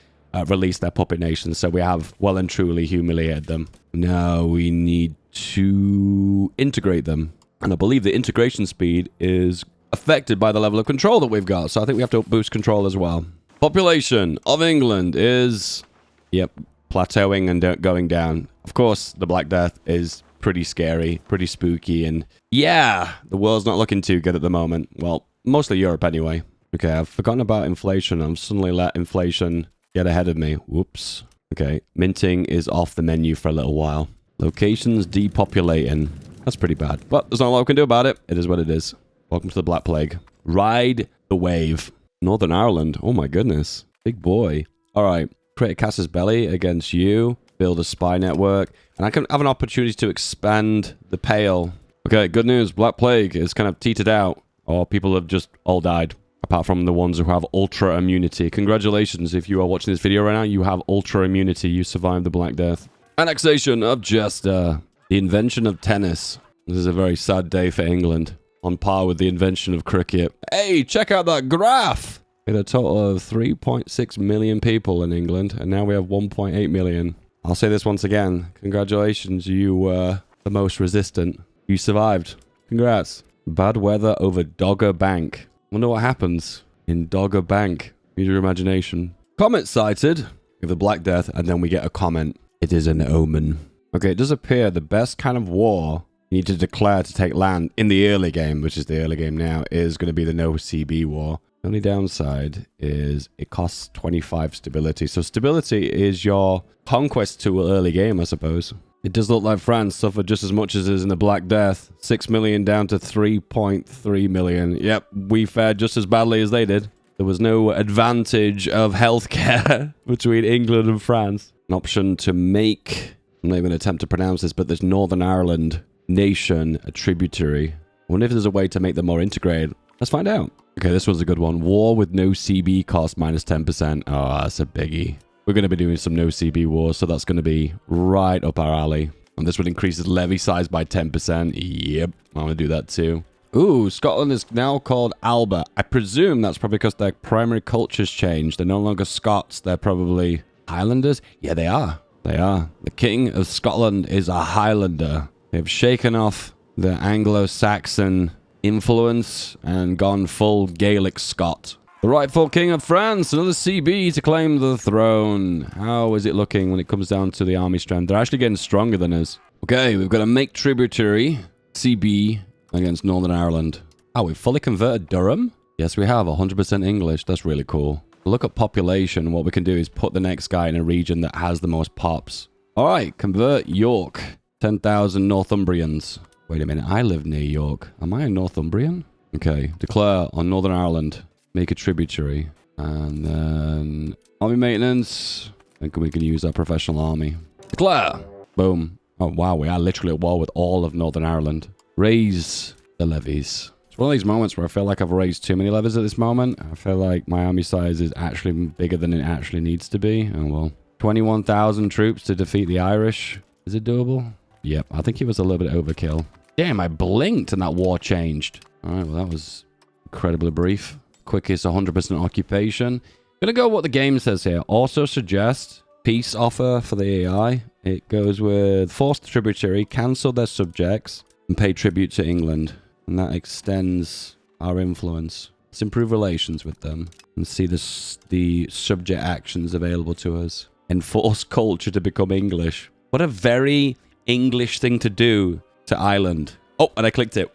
release their puppet nations. So we have well and truly humiliated them. Now we need to integrate them. And I believe the integration speed is affected by the level of control that we've got. So I think we have to boost control as well. Population of England is, yep, plateauing and going down. Of course, the Black Death is pretty scary, pretty spooky, and yeah, the world's not looking too good at the moment. Well, mostly Europe anyway. Okay, I've forgotten about inflation. I've suddenly let inflation get ahead of me. Whoops. Okay, minting is off the menu for a little while. Locations depopulating. That's pretty bad. But there's not a lot we can do about it. It is what it is. Welcome to the Black Plague. Ride the wave. Northern Ireland. Oh my goodness. Big boy. All right. Create a casus belli against you. Build a spy network. And I can have an opportunity to expand the Pale. Okay, good news. Black Plague is kind of teetered out. Or people have just all died. Apart from the ones who have ultra immunity. Congratulations. If you are watching this video right now, you have ultra immunity. You survived the Black Death. Annexation of Chester. The invention of tennis. This is a very sad day for England. On par with the invention of cricket. Hey, check out that graph! We had a total of 3.6 million people in England, and now we have 1.8 million. I'll say this once again. Congratulations, you were the most resistant. You survived. Congrats. Bad weather over Dogger Bank. Wonder what happens in Dogger Bank. Use your imagination. Comet sighted. We have the Black Death, and then we get a comment. It is an omen. Okay, it does appear the best kind of war you need to declare to take land in the early game, which is the early game now, is going to be the no CB war. The only downside is it costs 25 stability. So stability is your conquest tool early game, I suppose. It does look like France suffered just as much as is in the Black Death. 6 million down to 3.3 million. Yep, we fared just as badly as they did. There was no advantage of healthcare between England and France. an option to make, I'm not even going to attempt to pronounce this, but there's Northern Ireland nation a tributary. I wonder if there's a way to make them more integrated. Let's find out. Okay, this one's a good one. War with no CB cost minus 10%. Oh, that's a biggie. We're going to be doing some no CB wars, so that's going to be right up our alley. And this would increase its levy size by 10%. Yep, I'm going to do that too. Ooh, Scotland is now called Alba. I presume that's probably because their primary culture's changed. They're no longer Scots. They're probably Highlanders. Yeah, they are. They are. The King of Scotland is a Highlander. They've shaken off the Anglo-Saxon influence and gone full Gaelic Scot. The rightful King of France, another CB to claim the throne. How is it looking when it comes down to the army strength? They're actually getting stronger than us. Okay, we've got to make tributary CB against Northern Ireland. Oh, we've fully converted Durham? Yes, we have 100% English. That's really cool. Look at population. What we can do is put the next guy in a region that has the most pops. All right, convert York. 10,000 Northumbrians. Wait a minute, I live near York. Am I a Northumbrian? Okay, declare on Northern Ireland. Make a tributary. And then army maintenance. I think we can use our professional army. Declare. Boom. Oh, wow, we are literally at war with all of Northern Ireland. Raise the levies. It's one of these moments where I feel like I've raised too many levies at this moment. I feel like my army size is actually bigger than it actually needs to be. Oh, well. 21,000 troops to defeat the Irish. Is it doable? Yep, I think it was a little bit overkill. Damn, I blinked and that war changed. All right, well, that was incredibly brief. Quickest 100% occupation. Gonna go what the game says here. Also suggest peace offer for the AI. It goes with force the tributary, cancel their subjects, and pay tribute to England. And that extends our influence. Let's improve relations with them and see the subject actions available to us. Enforce culture to become English. What a very English thing to do to Ireland. Oh, and I clicked it.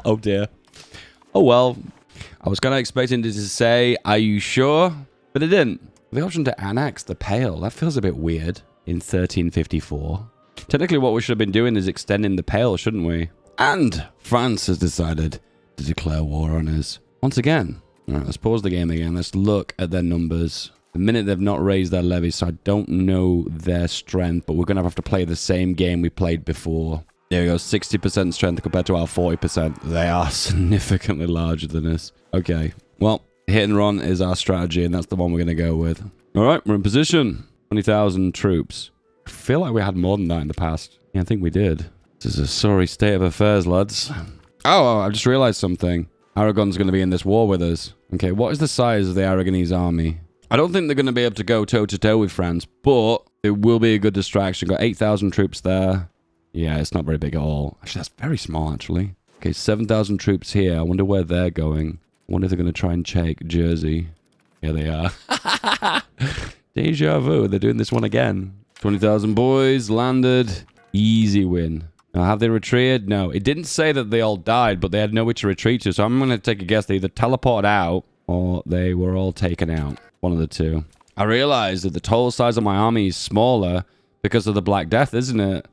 Oh dear. Oh well. I was kind of expecting it to say, are you sure? But it didn't. The option to annex the Pale. That feels a bit weird in 1354. Technically what we should have been doing is extending the Pale, shouldn't we? And France has decided to declare war on us. Once again. Alright, let's pause the game again. Let's look at their numbers. The minute they've not raised their levies, so I don't know their strength, but we're going to have to play the same game we played before. There we go, 60% strength compared to our 40%. They are significantly larger than us. Okay, well, hit and run is our strategy, and that's the one we're going to go with. All right, we're in position. 20,000 troops. I feel like we had more than that in the past. Yeah, I think we did. This is a sorry state of affairs, lads. Oh, I just realized something. Aragon's going to be in this war with us. Okay, what is the size of the Aragonese army? I don't think they're going to be able to go toe-to-toe with France, but it will be a good distraction. Got 8,000 troops there. Yeah, it's not very big at all. Actually, that's very small, actually. Okay, 7,000 troops here. I wonder where they're going. I wonder if they're going to try and take Jersey. Yeah, they are. Deja vu. They're doing this one again. 20,000 boys landed. Easy win. Now, have they retreated? No. It didn't say that they all died, but they had nowhere to retreat to. So I'm going to take a guess. They either teleported out or they were all taken out. One of the two. I realized that the total size of my army is smaller because of the Black Death, isn't it?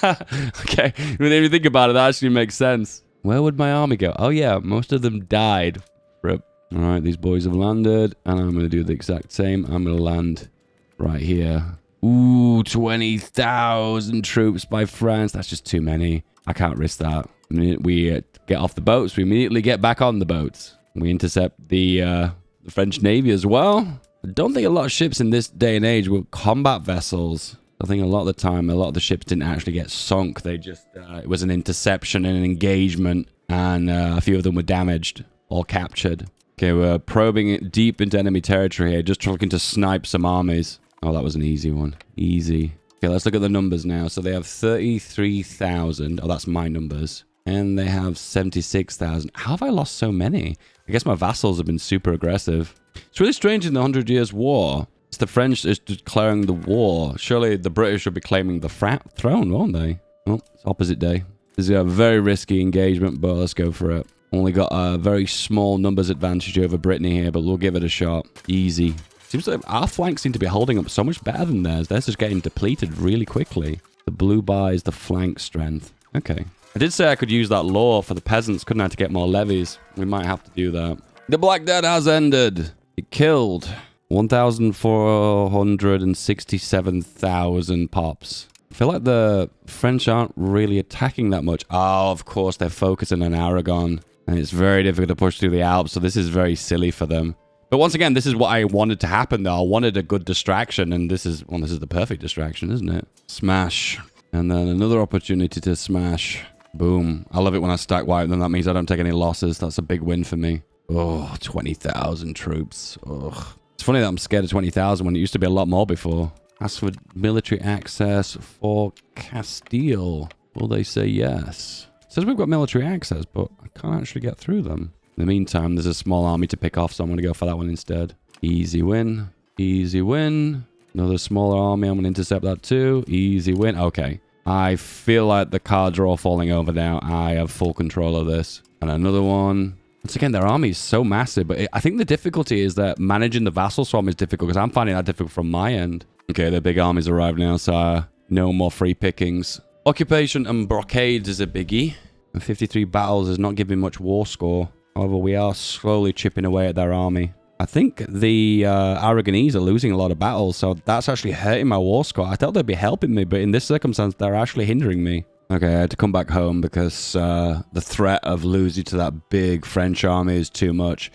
Okay. When you think about it, that actually makes sense. Where would my army go? Oh, yeah. Most of them died. Rip. All right. These boys have landed. And I'm going to do the exact same. I'm going to land right here. Ooh, 20,000 troops by France. That's just too many. I can't risk that. The minute we get off the boats, we immediately get back on the boats. We intercept the French Navy as well. I don't think a lot of ships in this day and age were combat vessels. I think a lot of the time, a lot of the ships didn't actually get sunk. They just, it was an interception and an engagement, and a few of them were damaged or captured. Okay, we're probing it deep into enemy territory here, just looking to snipe some armies. Oh, that was an easy one. Easy. Okay, let's look at the numbers now. So they have 33,000. Oh, that's my numbers. And they have 76,000. How have I lost so many? I guess my vassals have been super aggressive. It's really strange in the 100 Years' War. It's the French is declaring the war. Surely the British would be claiming the throne, won't they? Oh, it's opposite day. This is a very risky engagement, but let's go for it. Only got a very small numbers advantage over Brittany here, but we'll give it a shot. Easy. Seems like our flanks seem to be holding up so much better than theirs. Theirs is getting depleted really quickly. The blue buys the flank strength. Okay. I did say I could use that law for the peasants, couldn't I, to get more levies? We might have to do that. The Black Death has ended. It killed 1,467,000 pops. I feel like the French aren't really attacking that much. Oh, of course, they're focusing on Aragon. And it's very difficult to push through the Alps, so this is very silly for them. But once again, this is what I wanted to happen, though. I wanted a good distraction, and this is the perfect distraction, isn't it? Smash. And then another opportunity to smash. Boom. I love it when I stack wipe them. That means I don't take any losses. That's a big win for me. Oh, 20,000 troops. Ugh. It's funny that I'm scared of 20,000 when it used to be a lot more before. Ask for military access for Castile. Will they say yes? It says we've got military access, but I can't actually get through them. In the meantime, there's a small army to pick off, so I'm going to go for that one instead. Easy win. Easy win. Another smaller army. I'm going to intercept that too. Easy win. Okay. I feel like the cards are all falling over now. I have full control of this. And another one. Once again, their army is so massive, but I think the difficulty is that managing the vassal swarm is difficult, because I'm finding that difficult from my end. Okay, the big armies arrived now, so no more free pickings. Occupation and blockades is a biggie. And 53 battles is not giving much war score. However, we are slowly chipping away at their army. I think the Aragonese are losing a lot of battles, so that's actually hurting my war score. I thought they'd be helping me, but in this circumstance, they're actually hindering me. Okay, I had to come back home because the threat of losing to that big French army is too much.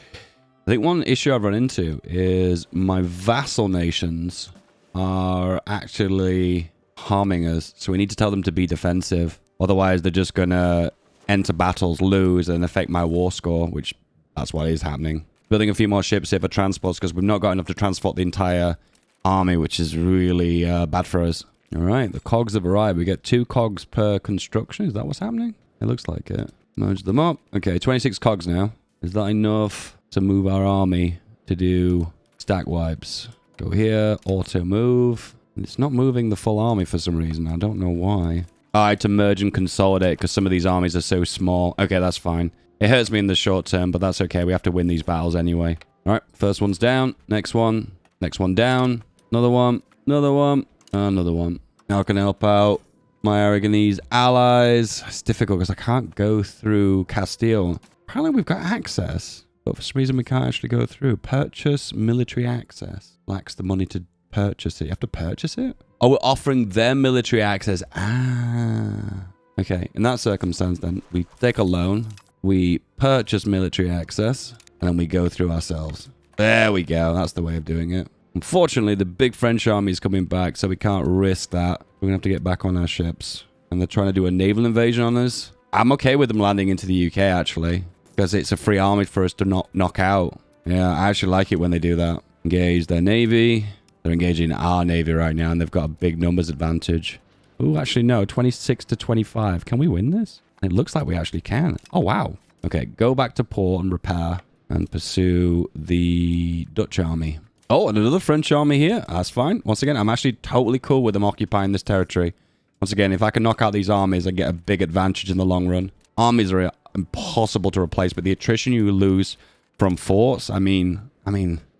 I think one issue I've run into is my vassal nations are actually harming us, so we need to tell them to be defensive. Otherwise, they're just going to enter battles, lose, and affect my war score, which that's what is happening. Building a few more ships here for transports, because we've not got enough to transport the entire army, which is really bad for us. All right, the cogs have arrived. We get 2 cogs per construction. Is that what's happening? It looks like it. Merge them up. Okay, 26 cogs now. Is that enough to move our army to do stack wipes? Go here, auto move. It's not moving the full army for some reason. I don't know why. I had to merge and consolidate because some of these armies are so small. Okay, that's fine. It hurts me in the short term, but that's okay. We have to win these battles anyway. All right, first one's down. Next one. Next one down. Another one. Another one. Another one. Now I can help out my Aragonese allies. It's difficult because I can't go through Castile. Apparently we've got access, but for some reason we can't actually go through. Purchase military access. Lacks the money to purchase it. You have to purchase it? Oh, we're offering them military access. Ah. Okay, in that circumstance then, we take a loan, we purchase military access, and then we go through ourselves. There we go. That's the way of doing it. Unfortunately, the big French army is coming back, so we can't risk that. We're going to have to get back on our ships. And they're trying to do a naval invasion on us. I'm okay with them landing into the UK, actually, because it's a free army for us to not knock out. Yeah, I actually like it when they do that. Engage their navy. They're engaging our navy right now, and they've got a big numbers advantage. Oh, actually, no. 26 to 25. Can we win this? It looks like we actually can. Oh, wow. Okay, go back to port and repair and pursue the Dutch army. Oh, and another French army here. That's fine. Once again, I'm actually totally cool with them occupying this territory. Once again, if I can knock out these armies, I get a big advantage in the long run. Armies are impossible to replace, but the attrition you lose from forts, I mean,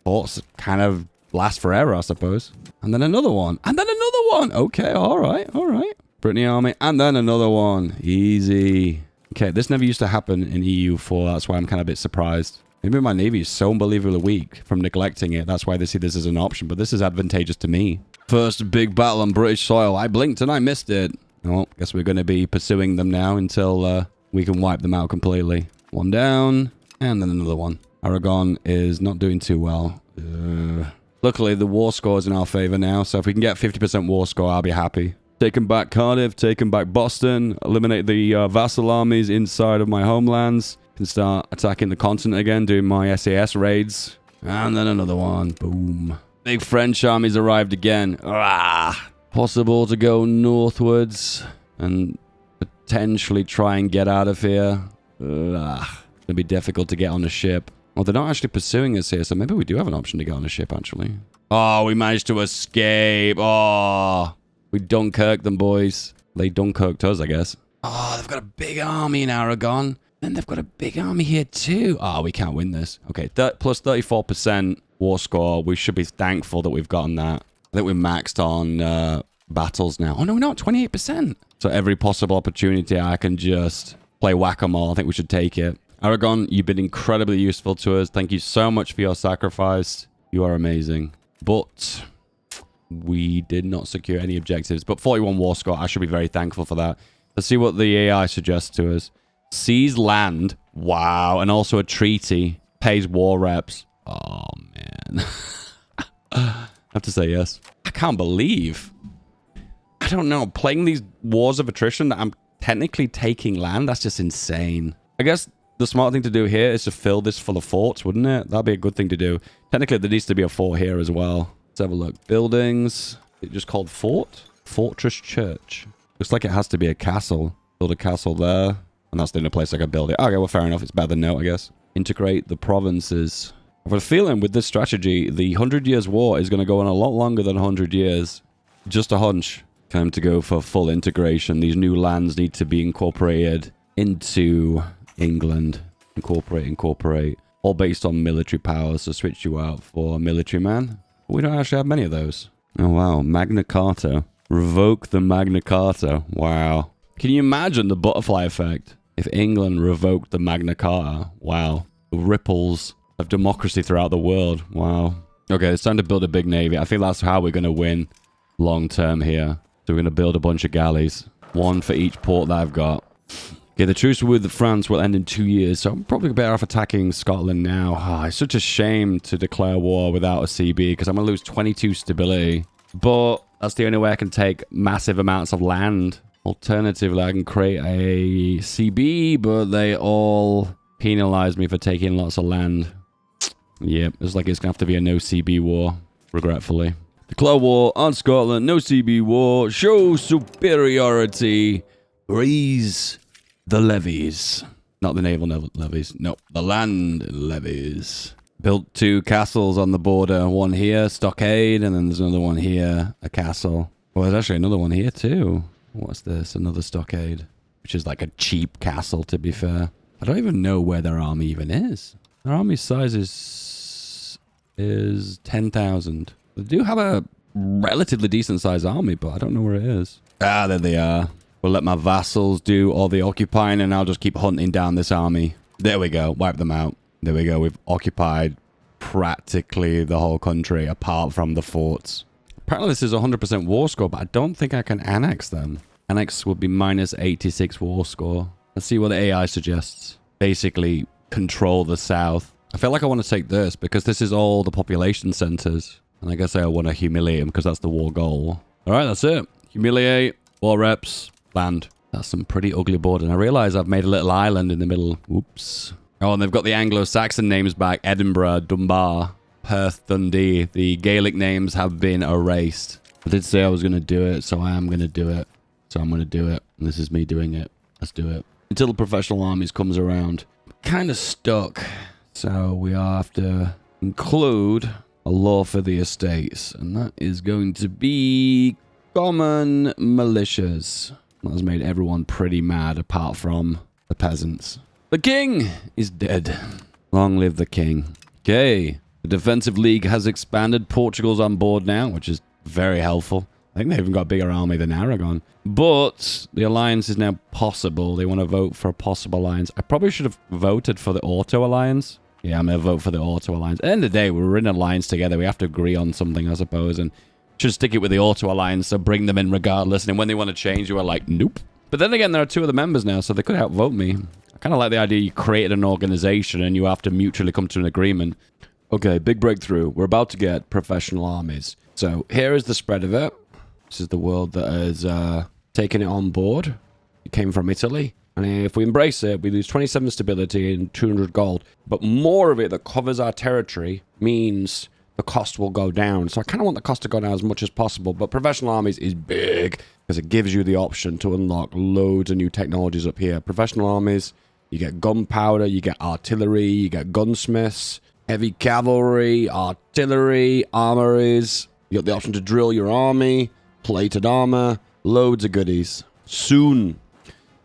forts kind of last forever, I suppose. And then another one. And then another one. Okay, all right, all right. Brittany army. And then another one. Easy. Okay, this never used to happen in EU4. That's why I'm kind of a bit surprised. Maybe my navy is so unbelievably weak from neglecting it. That's why they see this as an option. But this is advantageous to me. First big battle on British soil. I blinked and I missed it. Well, guess we're going to be pursuing them now until we can wipe them out completely. One down. And then another one. Aragon is not doing too well. Luckily, the war score is in our favor now, so if we can get 50% war score, I'll be happy. Taking back Cardiff, taking back Boston, eliminate the vassal armies inside of my homelands. Can start attacking the continent again, doing my SAS raids. And then another one. Boom. Big French armies arrived again. Ah! Possible to go northwards and potentially try and get out of here. It'll be difficult to get on a ship. Well, they're not actually pursuing us here, so maybe we do have an option to get on a ship, actually. Oh, we managed to escape. Oh, we Dunkirked them, boys. They Dunkirked us, I guess. Oh, they've got a big army in Aragon. And they've got a big army here, too. Oh, we can't win this. Okay, plus 34% war score. We should be thankful that we've gotten that. I think we're maxed on battles now. Oh, no, we're not. 28%. So every possible opportunity, I can just play whack-a-mole. I think we should take it. Aragon, you've been incredibly useful to us. Thank you so much for your sacrifice. You are amazing. But we did not secure any objectives. But 41 war score. I should be very thankful for that. Let's see what the AI suggests to us. Seize land. Wow. And also a treaty. Pays war reps. Oh, man. I have to say yes. I can't believe. I don't know. Playing these wars of attrition, I'm technically taking land. That's just insane. I guess the smart thing to do here is to fill this full of forts, wouldn't it? That'd be a good thing to do. Technically, there needs to be a fort here as well. Let's have a look. Buildings. It just called fort? Fortress Church. Looks like it has to be a castle. Build a castle there. And that's the only place I can build it. Okay, well, fair enough. It's better than no, I guess. Integrate the provinces. I've got a feeling with this strategy, the 100 Years' War is going to go on a lot longer than 100 years. Just a hunch. Time to go for full integration. These new lands need to be incorporated into England. Incorporate. All based on military powers. So switch you out for military man. We don't actually have many of those. Oh, wow. Magna Carta. Revoke the Magna Carta. Wow. Can you imagine the butterfly effect if England revoked the Magna Carta? Wow. The ripples of democracy throughout the world. Wow. Okay, it's time to build a big navy. I think that's how we're going to win long term here. So we're going to build a bunch of galleys. One for each port that I've got. Okay, the truce with France will end in 2 years, so I'm probably better off attacking Scotland now. Oh, it's such a shame to declare war without a CB, because I'm going to lose 22 stability. But that's the only way I can take massive amounts of land. Alternatively, I can create a CB, but they all penalize me for taking lots of land. Yep, it's like it's going to have to be a no CB war, regretfully. Declare war on Scotland, no CB war, show superiority, raise the levies. Not the naval levies. No, the land levies. Built 2 castles on the border. One here, stockade, and then there's another one here, a castle. Well, there's actually another one here too. What's this? Another stockade. Which is like a cheap castle, to be fair. I don't even know where their army even is. Their army size is 10,000. They do have a relatively decent sized army, but I don't know where it is. Ah, there they are. We'll let my vassals do all the occupying, and I'll just keep hunting down this army. There we go. Wipe them out. There we go. We've occupied practically the whole country, apart from the forts. Apparently this is 100% war score, but I don't think I can annex them. Annex would be minus 86 war score. Let's see what the AI suggests. Basically, control the south. I feel like I want to take this, because this is all the population centers. And I guess I want to humiliate them, because that's the war goal. Alright, that's it. Humiliate, war reps, land. That's some pretty ugly border. And I realize I've made a little island in the middle. Oops. Oh, and they've got the Anglo-Saxon names back. Edinburgh, Dunbar, Perth, Dundee. The Gaelic names have been erased. I did say I was going to do it, so I am going to do it. So I'm going to do it. And this is me doing it. Let's do it. Until the professional armies comes around. Kind of stuck. So we have to include a law for the estates. And that is going to be common militias. That has made everyone pretty mad, apart from the peasants. The king is dead. Long live the king. Okay. The defensive league has expanded. Portugal's on board now, which is very helpful. I think they've even got a bigger army than Aragon. But the alliance is now possible. They want to vote for a possible alliance. I probably should have voted for the auto alliance. Yeah, I'm going to vote for the auto alliance. At the end of the day, we're in an alliance together. We have to agree on something, I suppose. And should stick it with the auto alliance, so bring them in regardless. And then when they want to change, you are like, nope. But then again, there are 2 of the members now, so they could outvote me. I kind of like the idea you created an organization and you have to mutually come to an agreement. Okay, big breakthrough. We're about to get professional armies. So here is the spread of it. This is the world that has taken it on board. It came from Italy. And if we embrace it, we lose 27 stability and 200 gold. But more of it that covers our territory means the cost will go down. So I kind of want the cost to go down as much as possible. But professional armies is big because it gives you the option to unlock loads of new technologies up here. Professional armies, you get gunpowder, you get artillery, you get gunsmiths, heavy cavalry, artillery, armories. You got the option to drill your army, plated armor, loads of goodies. Soon.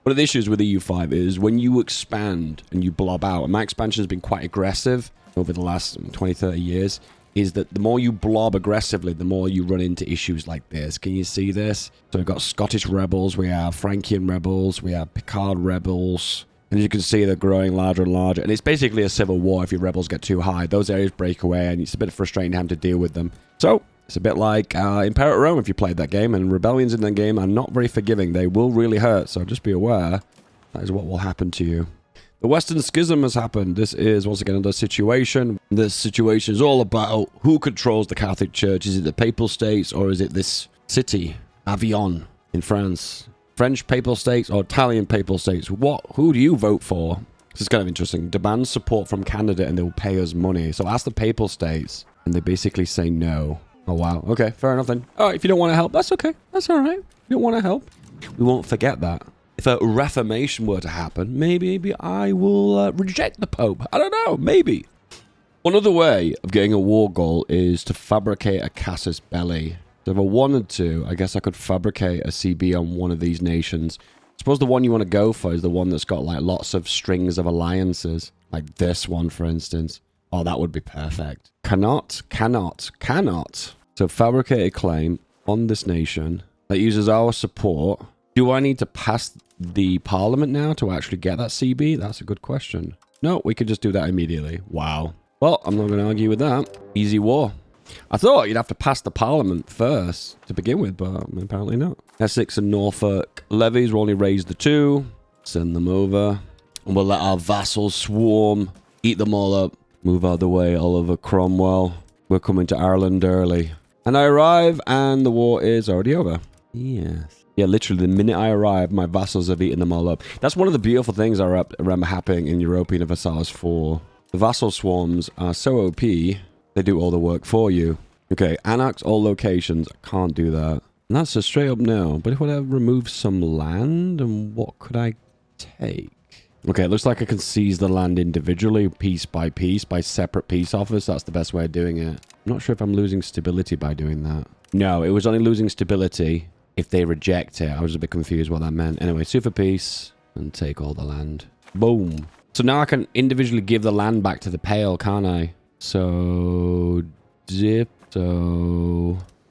One of the issues with EU5 is when you expand and you blob out, and my expansion has been quite aggressive over the last 20, 30 years, is that the more you blob aggressively, the more you run into issues like this. Can you see this? So we've got Scottish rebels, we have Frankian rebels, we have Picard rebels, And as you can see, they're growing larger and larger. And it's basically a civil war if your rebels get too high. Those areas break away, and it's a bit frustrating having to deal with them. So, it's a bit like Imperial Rome if you played that game. And rebellions in that game are not very forgiving. They will really hurt, so just be aware. That is what will happen to you. The Western Schism has happened. This is, once again, another situation. This situation is all about who controls the Catholic Church. Is it the Papal States, or is it this city, Avignon, in France? French Papal States or Italian Papal States? Who do you vote for? This is kind of interesting. Demand support from Canada and they will pay us money. So ask the Papal States and they basically say no. Oh, wow. Okay, fair enough then. All right, if you don't want to help, that's okay. That's all right. If you don't want to help, we won't forget that. If a reformation were to happen, maybe I will reject the Pope. I don't know. Maybe. One other way of getting a war goal is to fabricate a casus belli. So if I wanted to, I guess I could fabricate a CB on one of these nations. I suppose the one you want to go for is the one that's got like lots of strings of alliances. Like this one, for instance. Oh, that would be perfect. Cannot. So fabricate a claim on this nation that uses our support. Do I need to pass the parliament now to actually get that CB? That's a good question. No, we could just do that immediately. Wow. Well, I'm not going to argue with that. Easy war. I thought you'd have to pass the parliament first to begin with, but apparently not. Essex and Norfolk levies will only raise the 2. Send them over. And we'll let our vassals swarm. Eat them all up. Move out of the way, Oliver Cromwell. We're coming to Ireland early. And I arrive, and the war is already over. Yes. Yeah, literally, the minute I arrive, my vassals have eaten them all up. That's one of the beautiful things I remember happening in Europa Universalis 4. The vassal swarms are so OP... they do all the work for you. Okay, annex all locations. I can't do that. And that's a straight up no. But if I remove some land, and what could I take? Okay, it looks like I can seize the land individually, piece by separate peace offers. That's the best way of doing it. I'm not sure if I'm losing stability by doing that. No, it was only losing stability if they reject it. I was a bit confused what that meant. Anyway, sue for peace and take all the land. Boom. So now I can individually give the land back to the Pale, can't I? So,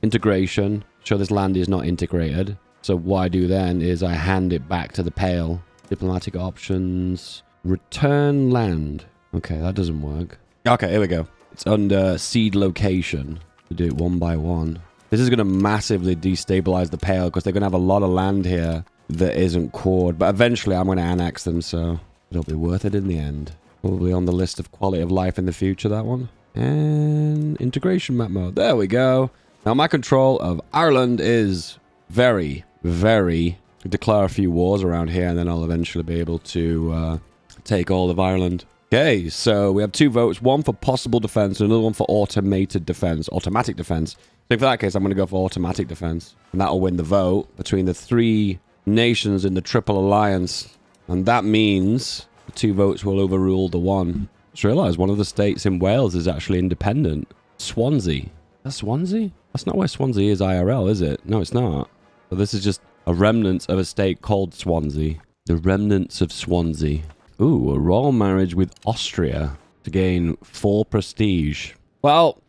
integration. Sure, this land is not integrated. So what I do then is I hand it back to the Pale. Diplomatic options. Return land. Okay, that doesn't work. Okay, here we go. It's under seed location. We do it one by one. This is going to massively destabilize the Pale because they're going to have a lot of land here that isn't cored. But eventually I'm going to annex them, so it'll be worth it in the end. Probably on the list of quality of life in the future, that one. And integration map mode. There we go. Now my control of Ireland is very, very... declare a few wars around here and then I'll eventually be able to take all of Ireland. Okay, so we have 2 votes. One for possible defense and another one for automatic defense. So for that case, I'm going to go for automatic defense. And that'll win the vote between the 3 nations in the Triple Alliance. And that means... 2 votes will overrule the 1. Just realised one of the states in Wales is actually independent. Swansea. That's Swansea? That's not where Swansea is IRL, is it? No, it's not. But this is just a remnant of a state called Swansea. The remnants of Swansea. Ooh, a royal marriage with Austria to gain 4 prestige. Well,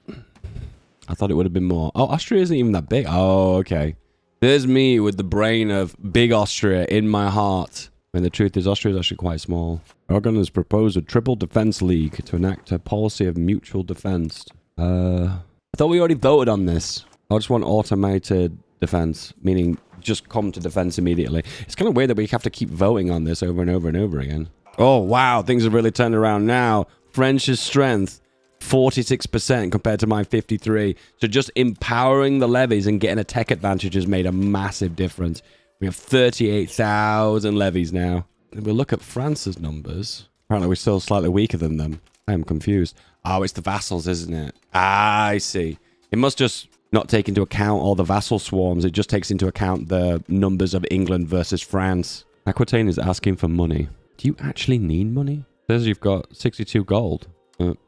I thought it would have been more. Oh, Austria isn't even that big. Oh, okay. There's me with the brain of big Austria in my heart. When the truth is, Austria is actually quite small. Aragon has proposed a triple defense league to enact a policy of mutual defense. I thought we already voted on this. I just want automated defense, meaning just come to defense immediately. It's kind of weird that we have to keep voting on this over and over and over again. Oh, wow. Things have really turned around now. French's strength, 46% compared to my 53. So just empowering the levies and getting a tech advantage has made a massive difference. We have 38,000 levies now. If we look at France's numbers, apparently we're still slightly weaker than them. I am confused. Oh, it's the vassals, isn't it? Ah, I see. It must just not take into account all the vassal swarms. It just takes into account the numbers of England versus France. Aquitaine is asking for money. Do you actually need money? It says you've got 62 gold.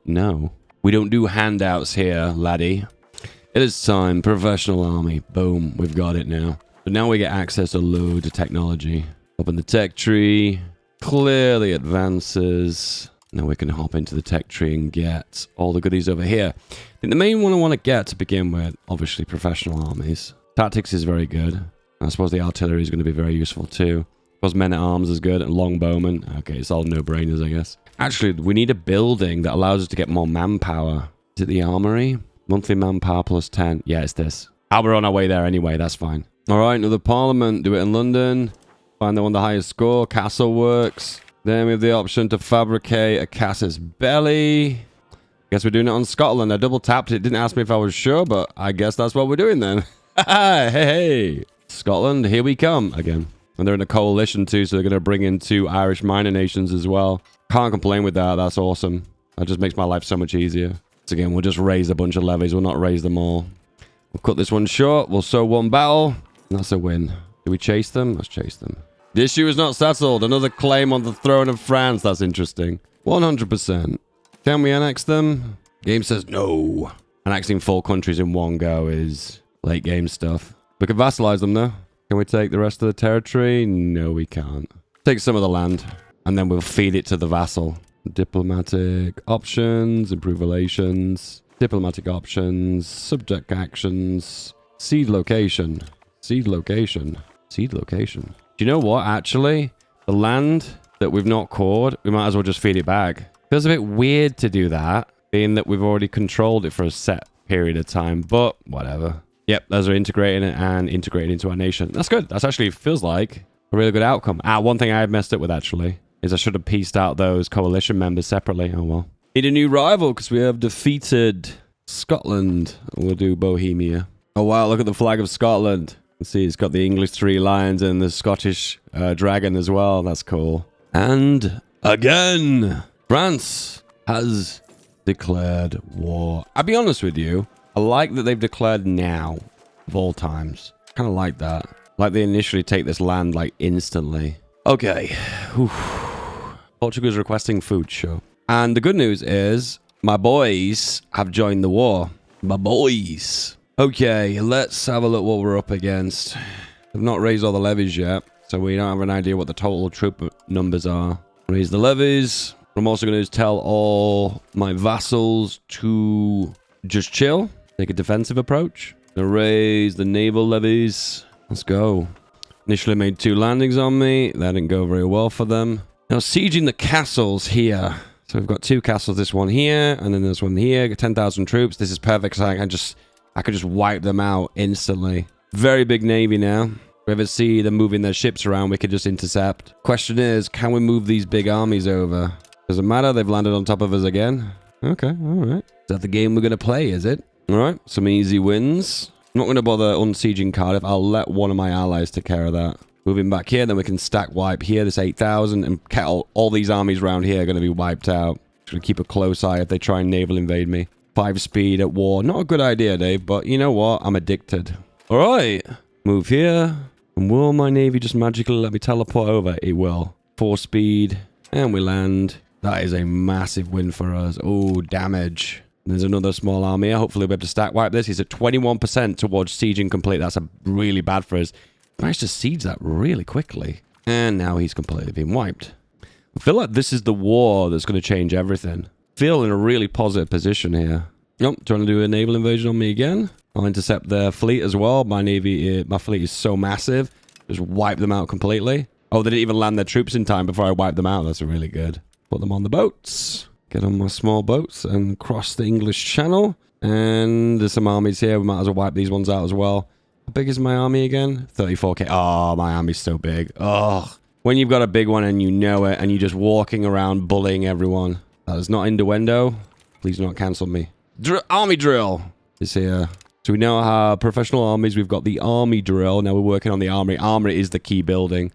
No. We don't do handouts here, laddie. It is time. Professional army. Boom. We've got it now. But now we get access to loads of technology. Open the tech tree. Clearly advances. Now we can hop into the tech tree and get all the goodies over here. I think the main one I want to get to begin with, obviously professional armies. Tactics is very good. I suppose the artillery is going to be very useful too. Because men-at-arms is good and longbowmen. Okay, it's all no-brainers, I guess. Actually, we need a building that allows us to get more manpower. Is it the armory? Monthly manpower plus 10. Yeah, it's this. We're on our way there anyway. That's fine. All right, another parliament. Do it in London. Find the one with the highest score. Castle works. Then we have the option to fabricate a casus belli. Guess we're doing it on Scotland. I double tapped it. Didn't ask me if I was sure, but I guess that's what we're doing then. Hey. Scotland, here we come again. And they're in a coalition too, so they're going to bring in 2 Irish minor nations as well. Can't complain with that. That's awesome. That just makes my life so much easier. So again, we'll just raise a bunch of levies. We'll not raise them all. We'll cut this one short. We'll sow 1 battle. And that's a win. Do we chase them? Let's chase them. The issue is not settled. Another claim on the throne of France. That's interesting. 100%. Can we annex them? Game says no. Annexing 4 countries in one go is late game stuff. We can vassalize them though. Can we take the rest of the territory? No, we can't. Take some of the land, and then we'll feed it to the vassal. Diplomatic options, improve relations, diplomatic options, subject actions, seed location, seed location, seed location. Do you know what, actually? The land that we've not cored, we might as well just feed it back. Feels a bit weird to do that, being that we've already controlled it for a set period of time, but whatever. Yep, those are integrating it and integrating into our nation. That's good. That's actually feels like a really good outcome. One thing I messed up with, actually, is I should have pieced out those coalition members separately. Oh, well. Need a new rival because we have defeated Scotland. We'll do Bohemia. Oh, wow. Look at the flag of Scotland. Let's see. It's got the English 3 lions and the Scottish dragon as well. That's cool. And again, France has declared war. I'll be honest with you. I like that they've declared now, of all times. Kind of like that. Like they initially take this land, like, instantly. Okay. Portugal's requesting food, sure. And the good news is, my boys have joined the war. My boys. Okay, let's have a look what we're up against. I've not raised all the levies yet, so we don't have an idea what the total troop numbers are. Raise the levies. What I'm also going to do is tell all my vassals to just chill. Take a defensive approach. Gonna raise the naval levies. Let's go. Initially made 2 landings on me. That didn't go very well for them. Now sieging the castles here. So we've got 2 castles. This one here, and then this one here. 10,000 troops. This is perfect. So I could just wipe them out instantly. Very big navy now. If we ever see them moving their ships around, we could just intercept. Question is, can we move these big armies over? Doesn't matter. They've landed on top of us again. Okay, all right. Is that the game we're gonna play? Is it? All right, some easy wins. I'm not going to bother unsieging Cardiff. I'll let one of my allies take care of that. Moving back here, then we can stack wipe here, this 8,000, and all these armies around here are going to be wiped out. Should keep a close eye if they try and naval invade me. 5 speed at war. Not a good idea, Dave, but you know what? I'm addicted. All right, move here. And will my navy just magically let me teleport over? It will. 4 speed, and we land. That is a massive win for us. Oh, damage. There's another small army here. Hopefully we'll be able to stack wipe this. He's at 21% towards sieging complete. That's really bad for us. Managed to siege that really quickly. And now he's completely been wiped. I feel like this is the war that's going to change everything. Feel in a really positive position here. Nope, trying to do a naval invasion on me again. I'll intercept their fleet as well. My fleet is so massive. Just wipe them out completely. Oh, they didn't even land their troops in time before I wiped them out. That's really good. Put them on the boats. Get on my small boats and cross the English Channel. And there's some armies here. We might as well wipe these ones out as well. How big is my army again? 34k. Oh, my army's so big. Oh, when you've got a big one and you know it and you're just walking around bullying everyone. That is not innuendo. Please do not cancel me. Army drill is here. So we now have professional armies. We've got the army drill. Now we're working on the armory. Armory is the key building.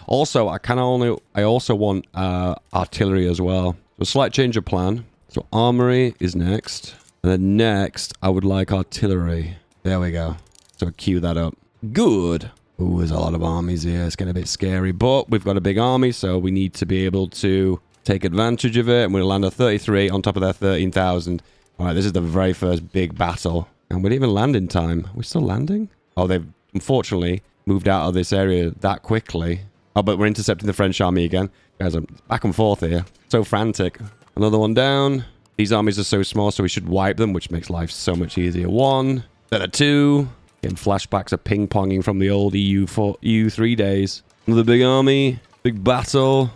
Also, I also want artillery as well. So a slight change of plan. So armory is next. And then next, I would like artillery. There we go. So queue that up. Good. Ooh, there's a lot of armies here. It's getting a bit scary. But we've got a big army, so we need to be able to take advantage of it. And we'll land a 33 on top of their 13,000. All right, this is the very first big battle. And we didn't even land in time. Are we still landing? Oh, they've unfortunately moved out of this area that quickly. Oh, but we're intercepting the French army again. Guys, I'm back and forth here. So frantic. Another one down. These armies are so small, so we should wipe them, which makes life so much easier. 1, then a 2. Getting flashbacks of ping-ponging from the old EU3 days. Another big army. Big battle.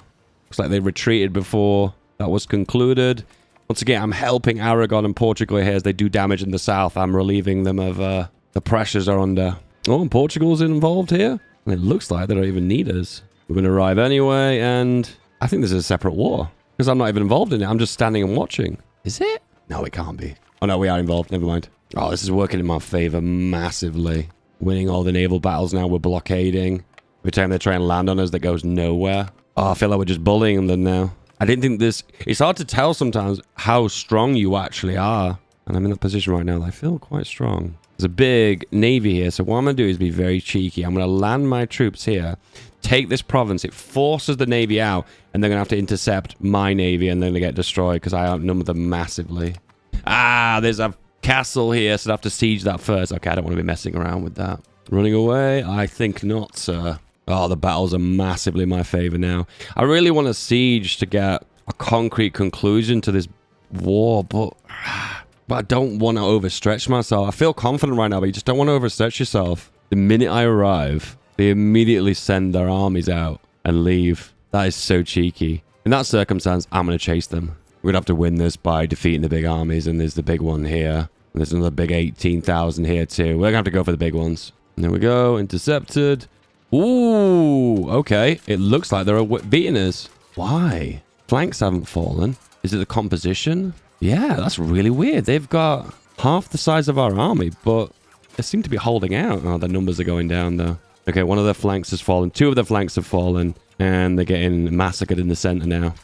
Looks like they retreated before that was concluded. Once again, I'm helping Aragon and Portugal here as they do damage in the south. I'm relieving them of the pressures they're under. Oh, and Portugal's involved here. And it looks like they don't even need us. We're going to arrive anyway, and I think this is a separate war. Because I'm not even involved in it. I'm just standing and watching. Is it? No, it can't be. Oh, no, we are involved. Never mind. Oh, this is working in my favor massively. Winning all the naval battles now. We're blockading. Every time they try and land on us, that goes nowhere. Oh, I feel like we're just bullying them now. I didn't think this... It's hard to tell sometimes how strong you actually are. And I'm in that position right now. I feel quite strong. There's a big navy here. So what I'm going to do is be very cheeky. I'm going to land my troops here. Take this province. It forces the navy out. And they're going to have to intercept my navy. And then they get destroyed because I outnumber them massively. Ah, there's a castle here. So I have to siege that first. Okay, I don't want to be messing around with that. Running away? I think not, sir. Oh, the battles are massively in my favor now. I really want a siege to get a concrete conclusion to this war, but I don't want to overstretch myself. I feel confident right now, but you just don't want to overstretch yourself. The minute I arrive, they immediately send their armies out and leave. That is so cheeky. In that circumstance, I'm going to chase them. We're going to have to win this by defeating the big armies, and there's the big one here. And there's another big 18,000 here too. We're going to have to go for the big ones. And there we go. Intercepted. Ooh, okay. It looks like they're beating us. Why? Flanks haven't fallen. Is it the composition? Yeah, that's really weird. They've got half the size of our army, but they seem to be holding out. Oh, the numbers are going down, though. Okay, one of their flanks has fallen. Two of their flanks have fallen, and they're getting massacred in the center now.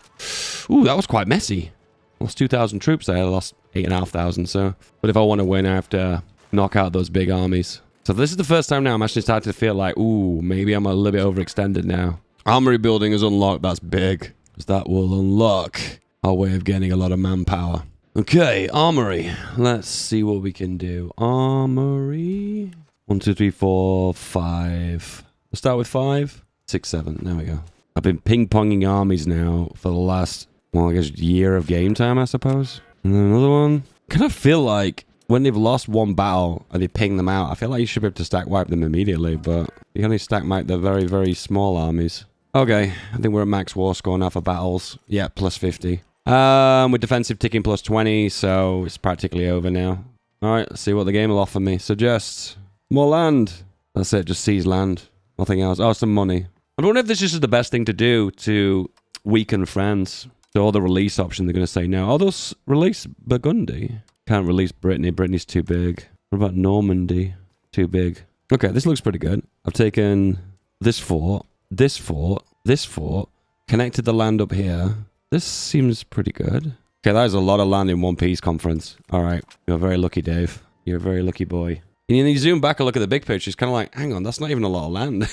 Ooh, that was quite messy. Lost 2,000 troops there. I lost 8,500, so... But if I want to win, I have to knock out those big armies. So this is the first time now I'm actually starting to feel like, ooh, maybe I'm a little bit overextended now. Armory building is unlocked. That's big. Because that will unlock our way of getting a lot of manpower. Okay, armory. Let's see what we can do. Armory. 1, 2, 3, 4, 5. Let's start with 5. 6, 7. There we go. I've been ping-ponging armies now for the last, well, I guess, year of game time, I suppose. And then another one. I kind of feel like when they've lost one battle and they ping them out, I feel like you should be able to stack wipe them immediately, but you can only stack wipe the very, very small armies. Okay, I think we're at max war score now for battles. Yeah, plus 50. With defensive ticking plus 20, so it's practically over now. Alright, let's see what the game will offer me. Suggests more land. That's it, just seize land. Nothing else. Oh, some money. I wonder if this is just the best thing to do to weaken France. So all the release option, they're going to say no. Oh, they'll release Burgundy. Can't release Brittany. Brittany's too big. What about Normandy? Too big. Okay, this looks pretty good. I've taken this fort, this fort, this fort, connected the land up here. This seems pretty good. Okay, that is a lot of land in one peace conference. All right. You're very lucky, Dave. You're a very lucky boy. And then you zoom back and look at the big picture. It's kind of like, hang on, that's not even a lot of land.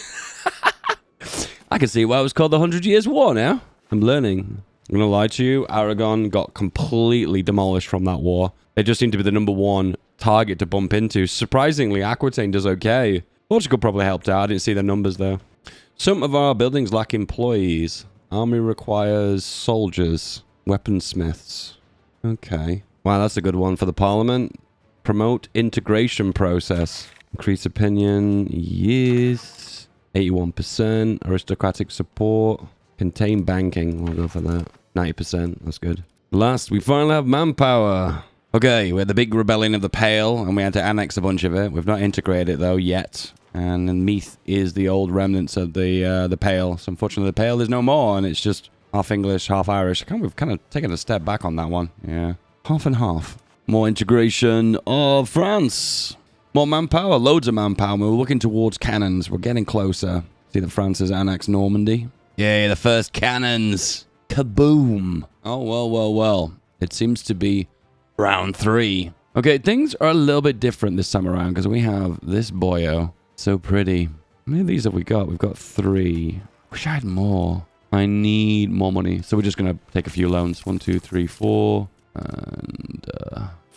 I can see why it was called the 100 Years' War now. I'm learning. I'm going to lie to you. Aragon got completely demolished from that war. They just seem to be the #1 target to bump into. Surprisingly, Aquitaine does okay. Portugal probably helped out. I didn't see their numbers, though. Some of our buildings lack employees. Army requires soldiers. Weaponsmiths. Okay. Wow, that's a good one for the parliament. Promote integration process. Increase opinion. Yes. 81%. Aristocratic support. Contain banking. We'll go for that. 90%. That's good. Last, we finally have manpower. Okay, we had the big rebellion of the Pale, and we had to annex a bunch of it. We've not integrated it, though, yet. And Meath is the old remnants of the Pale. So, unfortunately, the Pale is no more, and it's just half English, half Irish. We've kind of taken a step back on that one. Yeah. Half and half. More integration of France. More manpower. Loads of manpower. We're looking towards cannons. We're getting closer. See that France has annexed Normandy. Yay, the first cannons. Kaboom. Oh, well, well, well. It seems to be round 3. Okay, things are a little bit different this time around because we have this boyo. So pretty. How many of these have we got? We've got 3. Wish I had more. I need more money. So we're just going to take a few loans. 1, 2, 3, 4. And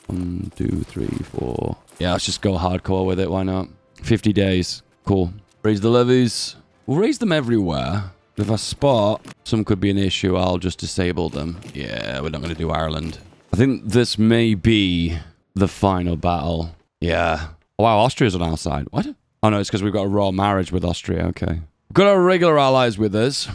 1, 2, 3, 4. Yeah, let's just go hardcore with it. Why not? 50 days. Cool. Raise the levies. We'll raise them everywhere. If I spot some could be an issue, I'll just disable them. Yeah, we're not going to do Ireland. I think this may be the final battle. Yeah. Oh, wow, Austria's on our side. What? Oh, no, it's because we've got a royal marriage with Austria. Okay. Got our regular allies with us,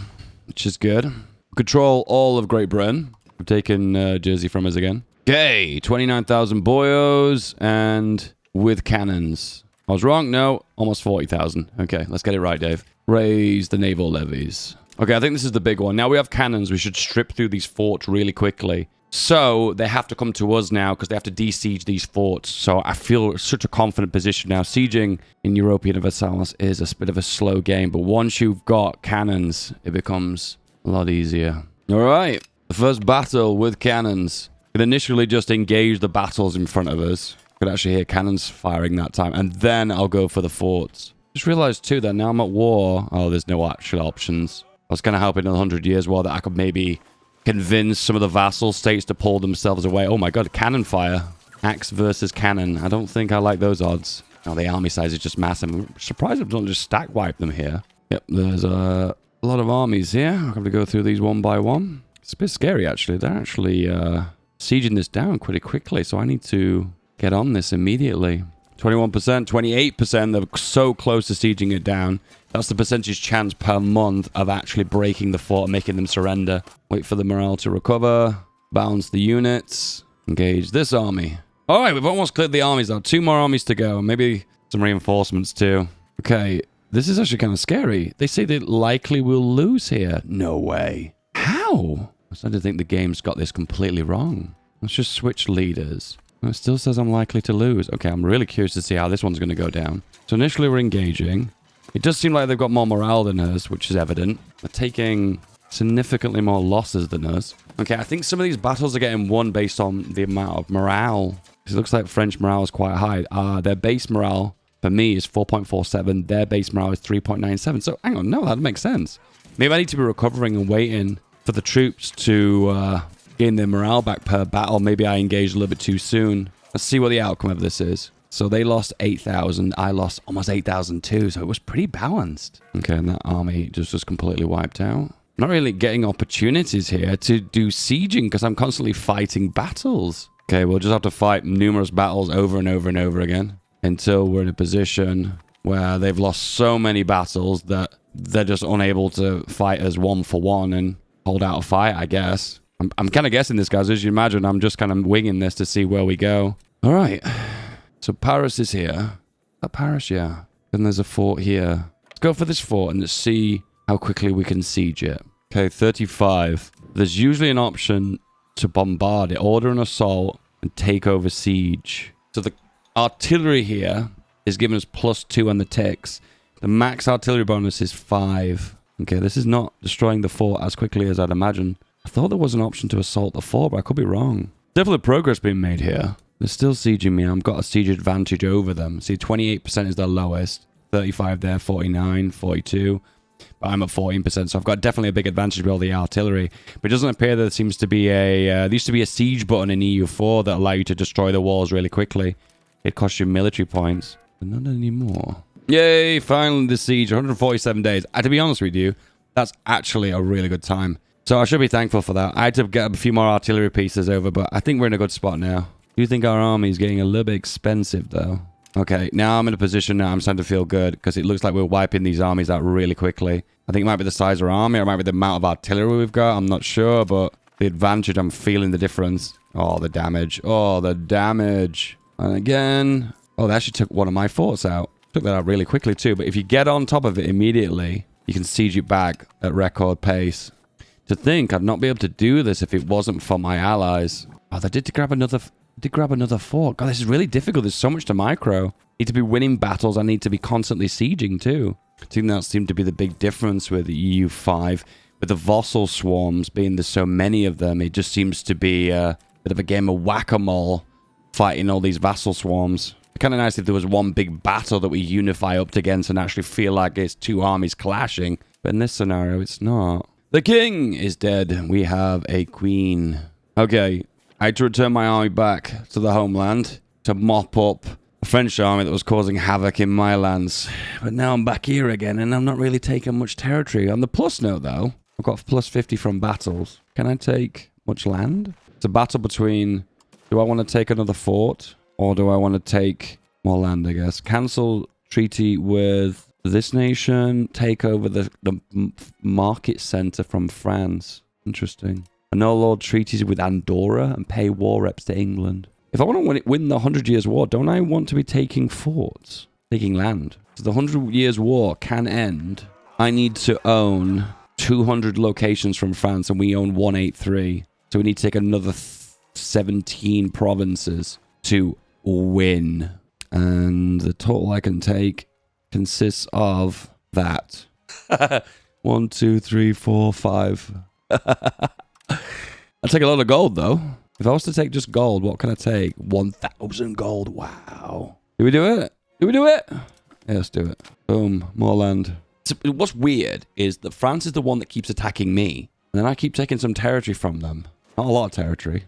which is good. Control all of Great Britain. We've taken Jersey from us again. Okay, 29,000 boyos and with cannons. I was wrong. No, almost 40,000. Okay, let's get it right, Dave. Raise the naval levies. Okay, I think this is the big one. Now we have cannons. We should strip through these forts really quickly. So they have to come to us now because they have to de-siege these forts. So I feel such a confident position now. Sieging in Europa Universalis is a bit of a slow game. But once you've got cannons, it becomes a lot easier. All right. The first battle with cannons. We could initially just engage the battles in front of us. Could actually hear cannons firing that time. And then I'll go for the forts. Just realized too that now I'm at war. Oh, there's no actual options. I was kind of hoping in 100 years war that I could maybe convince some of the vassal states to pull themselves away. Oh my god, cannon fire. Axe versus cannon. I don't think I like those odds. Oh, the army size is just massive. I'm surprised I don't just stack wipe them here. Yep, there's a lot of armies here. I'm going to go through these one by one. It's a bit scary, actually. They're actually sieging this down pretty quickly, so I need to get on this immediately. 21%, 28%. They're so close to sieging it down. That's the percentage chance per month of actually breaking the fort and making them surrender. Wait for the morale to recover. Balance the units. Engage this army. All right, we've almost cleared the armies out. 2 more armies to go. Maybe some reinforcements too. Okay, this is actually kind of scary. They say they likely will lose here. No way. How? I'm starting to think the game's got this completely wrong. Let's just switch leaders. It still says I'm likely to lose. Okay, I'm really curious to see how this one's going to go down. So initially we're engaging. It does seem like they've got more morale than us, which is evident. They're taking significantly more losses than us. Okay, I think some of these battles are getting won based on the amount of morale. It looks like French morale is quite high. Their base morale, for me, is 4.47. Their base morale is 3.97. So, hang on. No, that makes sense. Maybe I need to be recovering and waiting for the troops to gain their morale back per battle. Maybe I engaged a little bit too soon. Let's see what the outcome of this is. So they lost 8,000. I lost almost 8,000 too. So it was pretty balanced. Okay, and that army just was completely wiped out. Not really getting opportunities here to do sieging because I'm constantly fighting battles. Okay, we'll just have to fight numerous battles over and over and over again until we're in a position where they've lost so many battles that they're just unable to fight as one for one and hold out a fight, I guess. I'm kind of guessing this, guys. As you imagine, I'm just kind of winging this to see where we go. All right. So Paris is here. Is that Paris? Yeah. And there's a fort here. Let's go for this fort and let's see how quickly we can siege it. Okay, 35. There's usually an option to bombard it, order an assault, and take over siege. So the artillery here is giving us +2 on the ticks. The max artillery bonus is 5. Okay, this is not destroying the fort as quickly as I'd imagine. I thought there was an option to assault the fort, but I could be wrong. Definitely progress being made here. They're still sieging me. I've got a siege advantage over them. See, 28% is their lowest. 35 there, 49, 42. But I'm at 14%, so I've got definitely a big advantage with all the artillery. But it doesn't appear there seems to be a... there used to be a siege button in EU4 that allow you to destroy the walls really quickly. It costs you military points, but not anymore. Yay, finally the siege, 147 days. To be honest with you, that's actually a really good time. So I should be thankful for that. I had to get a few more artillery pieces over, but I think we're in a good spot now. Do you think our army is getting a little bit expensive, though? Okay, now I'm in a position now I'm starting to feel good because it looks like we're wiping these armies out really quickly. I think it might be the size of our army or it might be the amount of artillery we've got. I'm not sure, but the advantage, I'm feeling the difference. Oh, the damage. Oh, the damage. And again... Oh, they actually took one of my forts out. Took that out really quickly, too. But if you get on top of it immediately, you can siege it back at record pace. To think I'd not be able to do this if it wasn't for my allies. Oh, they did grab another fort. God, this is really difficult. There's so much to micro. Need to be winning battles. I need to be constantly sieging too. I think that seemed to be the big difference with the EU5. With the vassal swarms being there's so many of them, it just seems to be a bit of a game of whack-a-mole fighting all these vassal swarms. Kind of nice if there was one big battle that we unify up against and actually feel like it's two armies clashing. But in this scenario, it's not. The king is dead. We have a queen. Okay. I had to return my army back to the homeland to mop up a French army that was causing havoc in my lands. But now I'm back here again, and I'm not really taking much territory. On the plus note, though, I've got +50 from battles. Can I take much land? It's a battle between, do I want to take another fort, or do I want to take more land, I guess? Cancel treaty with This nation take over the market center from France. Interesting. Annul all treaties with Andorra and pay war reps to England. If I want to win the 100 Years' War, don't I want to be taking forts? Taking land. So the 100 Years' War can end. I need to own 200 locations from France, and we own 183. So we need to take another 17 provinces to win. And the total I can take consists of that. 1, 2, 3, 4, 5. I take a lot of gold, though. If I was to take just gold, what can I take? 1,000 gold. Wow. Do we do it? Do we do it? Yeah, let's do it. Boom. More land. So what's weird is that France is the one that keeps attacking me. And then I keep taking some territory from them. Not a lot of territory.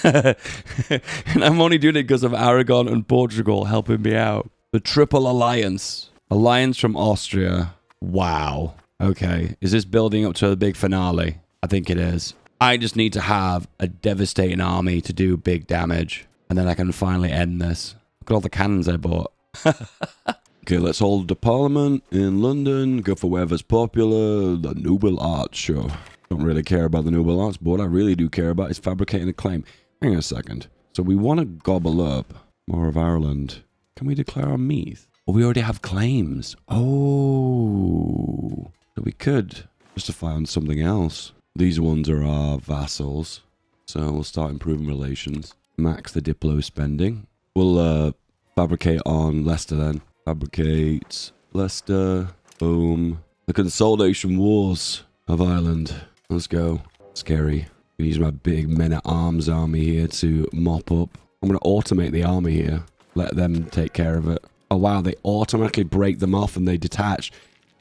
And I'm only doing it because of Aragon and Portugal helping me out. The Triple Alliance. Alliance from Austria. Wow. Okay. Is this building up to the big finale? I think it is. I just need to have a devastating army to do big damage. And then I can finally end this. Look at all the cannons I bought. Okay, let's hold the parliament in London. Go for wherever's popular. The Noble Arts, sure. Don't really care about the Noble Arts, but what I really do care about is fabricating a claim. Hang on a second. So we want to gobble up more of Ireland. Can we declare our Meath? Well, we already have claims. Oh. So we could justify on something else. These ones are our vassals. So we'll start improving relations. Max the Diplo spending. We'll fabricate on Leicester then. Fabricate Leicester. Boom. The consolidation wars of Ireland. Let's go. Scary. I'm gonna use my big men-at-arms army here to mop up. I'm gonna automate the army here. Let them take care of it. Oh wow, they automatically break them off and they detach.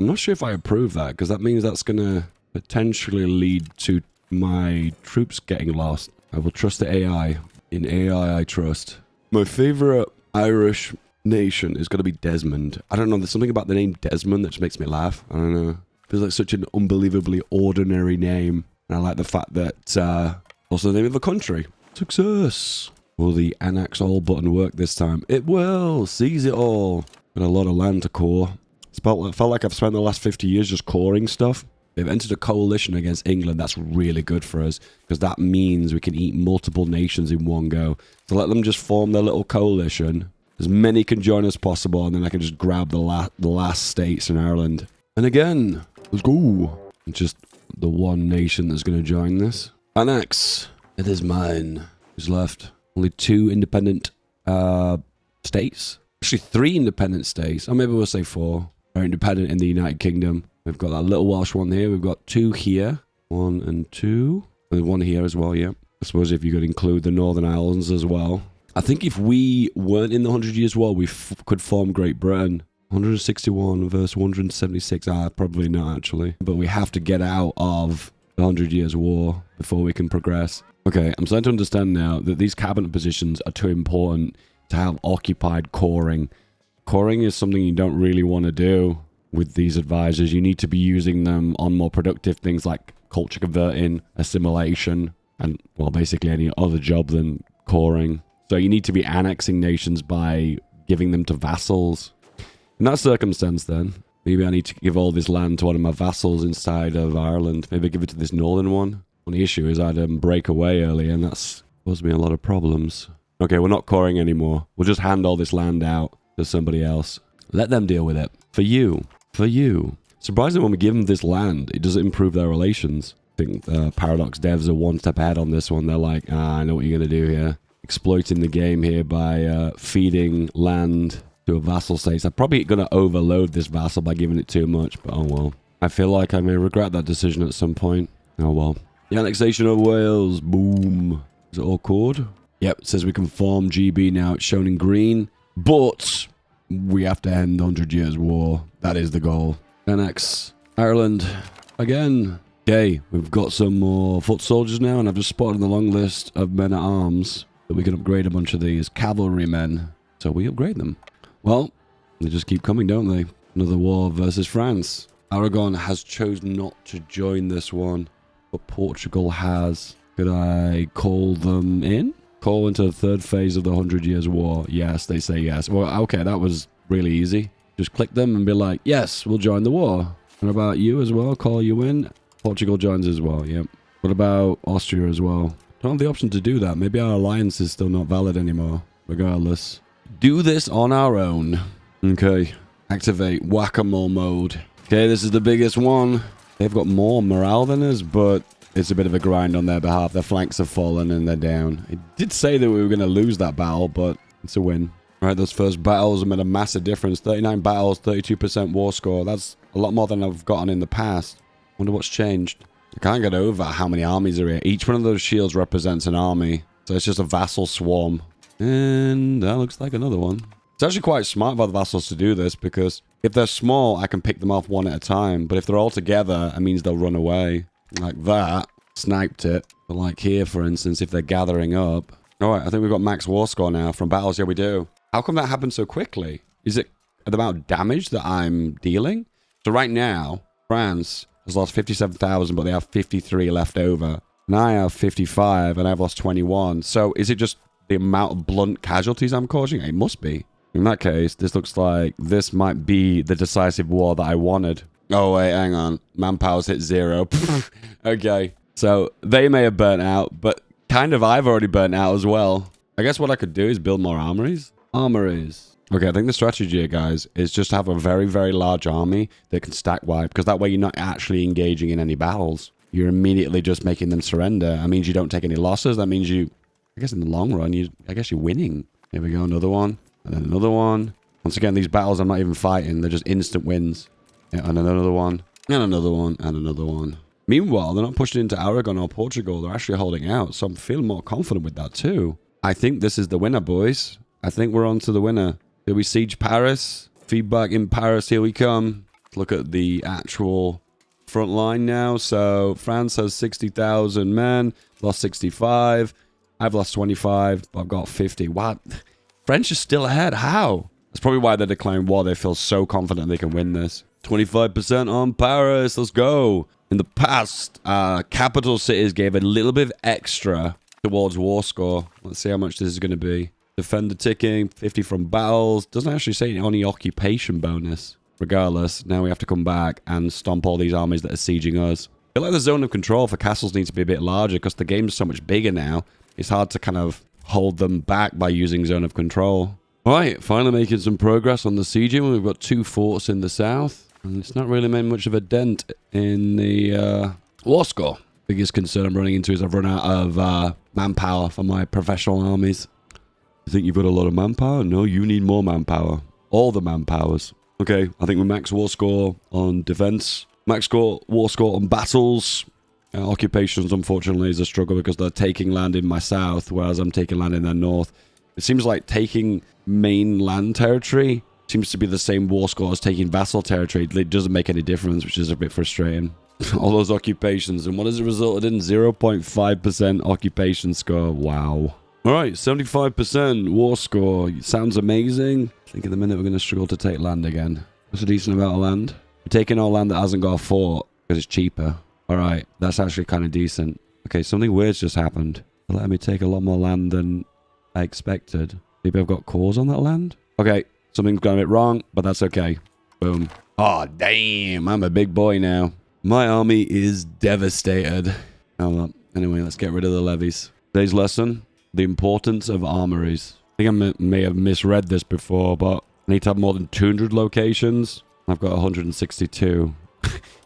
I'm not sure if I approve that, because that means that's gonna potentially lead to my troops getting lost. I will trust the AI. In AI, I trust. My favorite Irish nation is going to be Desmond. I don't know, there's something about the name Desmond that just makes me laugh. I don't know. Feels like such an unbelievably ordinary name. And I like the fact that, also the name of a country. Success. Will the annex all button work this time? It will. Seize it all. Got a lot of land to core. It felt like I've spent the last 50 years just coring stuff. They've entered a coalition against England. That's really good for us, because that means we can eat multiple nations in one go. So let them just form their little coalition. As many can join as possible, and then I can just grab the last states in Ireland. And again, let's go. It's just the one nation that's going to join this. Annex. It is mine. Who's left? Only 2 independent states. Actually, 3 independent states. Or maybe we'll say 4. Are independent in the United Kingdom. We've got that little Welsh one here. We've got 2 here. 1 and 2. And 1 here as well, yeah. I suppose if you could include the Northern Islands as well. I think if we weren't in the 100 Years' War, we could form Great Britain. 161 versus 176. Probably not, actually. But we have to get out of the 100 Years' War before we can progress. Okay, I'm starting to understand now that these cabinet positions are too important to have occupied coring. Coring is something you don't really want to do with these advisors. You need to be using them on more productive things like culture converting, assimilation, and, well, basically any other job than coring. So you need to be annexing nations by giving them to vassals. In that circumstance, then, maybe I need to give all this land to one of my vassals inside of Ireland. Maybe give it to this northern one. Only issue is I had them break away early, and that's caused me a lot of problems. Okay, we're not coring anymore. We'll just hand all this land out to somebody else. Let them deal with it. For you. For you. Surprisingly, when we give them this land, it doesn't improve their relations. I think Paradox devs are one step ahead on this one. They're like, I know what you're going to do here. Exploiting the game here by feeding land to a vassal state. I'm probably going to overload this vassal by giving it too much, but oh well. I feel like I may regret that decision at some point. Oh well. The annexation of Wales. Boom. Is it all code? Yep, it says we can form GB now. It's shown in green. But we have to end the 100 Years' War. That is the goal. Annex Ireland. Again. Okay, we've got some more foot soldiers now, and I've just spotted on the long list of men-at-arms that we can upgrade a bunch of these cavalrymen. So we upgrade them. Well, they just keep coming, don't they? Another war versus France. Aragon has chosen not to join this one, but Portugal has. Could I call them in? Call into the 3rd phase of the 100 Years' War. Yes, they say yes. Well, okay, that was really easy. Just click them and be like, yes, we'll join the war. What about you as well? Call you in. Portugal joins as well, yep. What about Austria as well? Don't have the option to do that. Maybe our alliance is still not valid anymore. Regardless. Do this on our own. Okay. Activate whack-a-mole mode. Okay, this is the biggest one. They've got more morale than us, but it's a bit of a grind on their behalf. Their flanks have fallen and they're down. It did say that we were going to lose that battle, but it's a win. All right, those first battles have made a massive difference. 39 battles, 32% war score. That's a lot more than I've gotten in the past. Wonder what's changed. I can't get over how many armies are here. Each one of those shields represents an army. So it's just a vassal swarm. And that looks like another one. It's actually quite smart by the vassals to do this, because if they're small, I can pick them off one at a time. But if they're all together, it means they'll run away. Like that. Sniped it. But like here, for instance, if they're gathering up. Alright, I think we've got max war score now from battles. Yeah, we do. How come that happened so quickly? Is it the amount of damage that I'm dealing? So right now, France has lost 57,000, but they have 53 left over. And I have 55, and I've lost 21. So is it just the amount of blunt casualties I'm causing? It must be. In that case, this looks like this might be the decisive war that I wanted. Oh, wait, hang on. Manpower's hit 0. Okay. So they may have burnt out, but kind of I've already burnt out as well. I guess what I could do is build more armories. Armories. Okay, I think the strategy here, guys, is just have a very, very large army that can stack wipe, because that way you're not actually engaging in any battles. You're immediately just making them surrender. That means you don't take any losses. That means you, I guess in the long run, I guess you're winning. Here we go, another one. And then another one. Once again, these battles I'm not even fighting. They're just instant wins. Yeah, and another one. And another one. And another one. Meanwhile, they're not pushing into Aragon or Portugal. They're actually holding out. So I'm feeling more confident with that too. I think this is the winner, boys. I think we're on to the winner. Did we siege Paris? Feedback in Paris. Here we come. Let's look at the actual front line now. So France has 60,000 men. Lost 65. I've lost 25. But I've got 50. What? French is still ahead. How? That's probably why they're declaring war. They feel so confident they can win this. 25% on Paris. Let's go. In the past, capital cities gave a little bit of extra towards war score. Let's see how much this is going to be. Defender ticking, 50 from battles. Doesn't actually say any occupation bonus. Regardless, now we have to come back and stomp all these armies that are sieging us. I feel like the zone of control for castles needs to be a bit larger, because the game's so much bigger now. It's hard to kind of hold them back by using zone of control. Alright, finally making some progress on the sieging. We've got 2 forts in the south. And it's not really made much of a dent in the war score. Biggest concern I'm running into is I've run out of manpower for my professional armies. You think you've got a lot of manpower? No, you need more manpower. All the manpowers. Okay, I think we max war score on defense. Max war score on battles. Occupations, unfortunately, is a struggle because they're taking land in my south, whereas I'm taking land in their north. It seems like taking main land territory seems to be the same war score as taking vassal territory. It doesn't make any difference, which is a bit frustrating. All those occupations. And what has it resulted in? 0.5% occupation score. Wow. Alright, 75% war score. Sounds amazing. I think in a minute we're going to struggle to take land again. That's a decent amount of land. We're taking all land that hasn't got a fort because it's cheaper. Alright, that's actually kind of decent. Okay, something weird's just happened. They're letting me take a lot more land than I expected. Maybe I've got cores on that land? Okay, something's gone a bit wrong, but that's okay. Boom. Oh, damn, I'm a big boy now. My army is devastated. Oh, well, anyway, let's get rid of the levies. Today's lesson, the importance of armories. I think I may have misread this before, but I need to have more than 200 locations. I've got 162.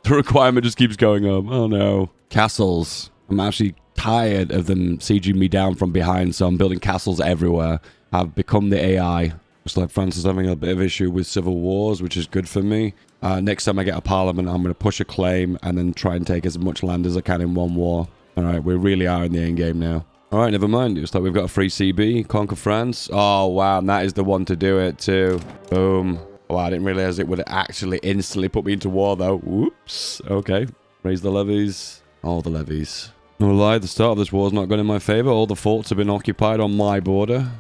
The requirement just keeps going up. Oh, no. Castles. I'm actually tired of them sieging me down from behind, so I'm building castles everywhere. I've become the AI. Looks like France is having a bit of issue with civil wars, which is good for me. Next time I get a parliament, I'm going to push a claim and then try and take as much land as I can in one war. All right, we really are in the end game now. All right, never mind. It's like we've got a free CB. Conquer France. Oh, wow. And that is the one to do it, too. Boom. Wow, I didn't realize it would actually instantly put me into war, though. Whoops. Okay. Raise the levies. All the levies. No lie, the start of this war is not going in my favor. All the forts have been occupied on my border.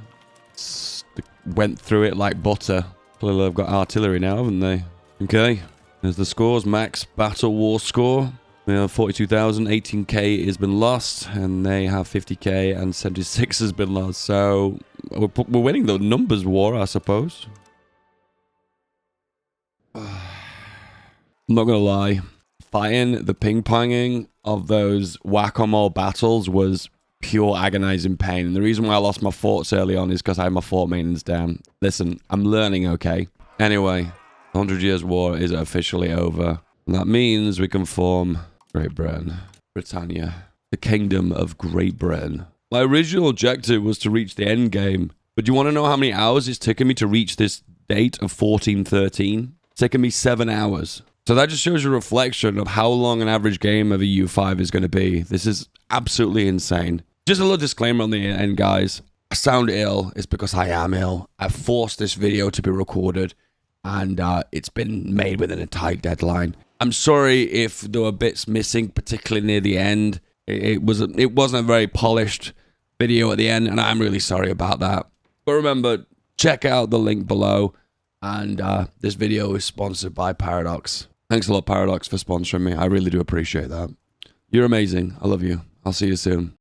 Went through it like butter. Clearly, they've got artillery now, haven't they? Okay. There's the scores. Max battle war score. We have 42,000. 18k has been lost. And they have 50k and 76 has been lost. So, we're winning the numbers war, I suppose. I'm not gonna lie. Fighting the ping-ponging of those whack-a-mole battles was pure agonizing pain. And the reason why I lost my forts early on is because I had my fort maintenance down. Listen, I'm learning, okay? Anyway, 100 Years' War is officially over. And that means we can form Great Britain. Britannia. The Kingdom of Great Britain. My original objective was to reach the end game. But do you want to know how many hours it's taken me to reach this date of 1413? It's taken me 7 hours. So that just shows you a reflection of how long an average game of EU5 is going to be. This is absolutely insane. Just a little disclaimer on the end, guys. I sound ill. It's because I am ill. I forced this video to be recorded, and it's been made within a tight deadline. I'm sorry if there were bits missing, particularly near the end. It wasn't a very polished video at the end, and I'm really sorry about that. But remember, check out the link below, and this video is sponsored by Paradox. Thanks a lot, Paradox, for sponsoring me. I really do appreciate that. You're amazing. I love you. I'll see you soon.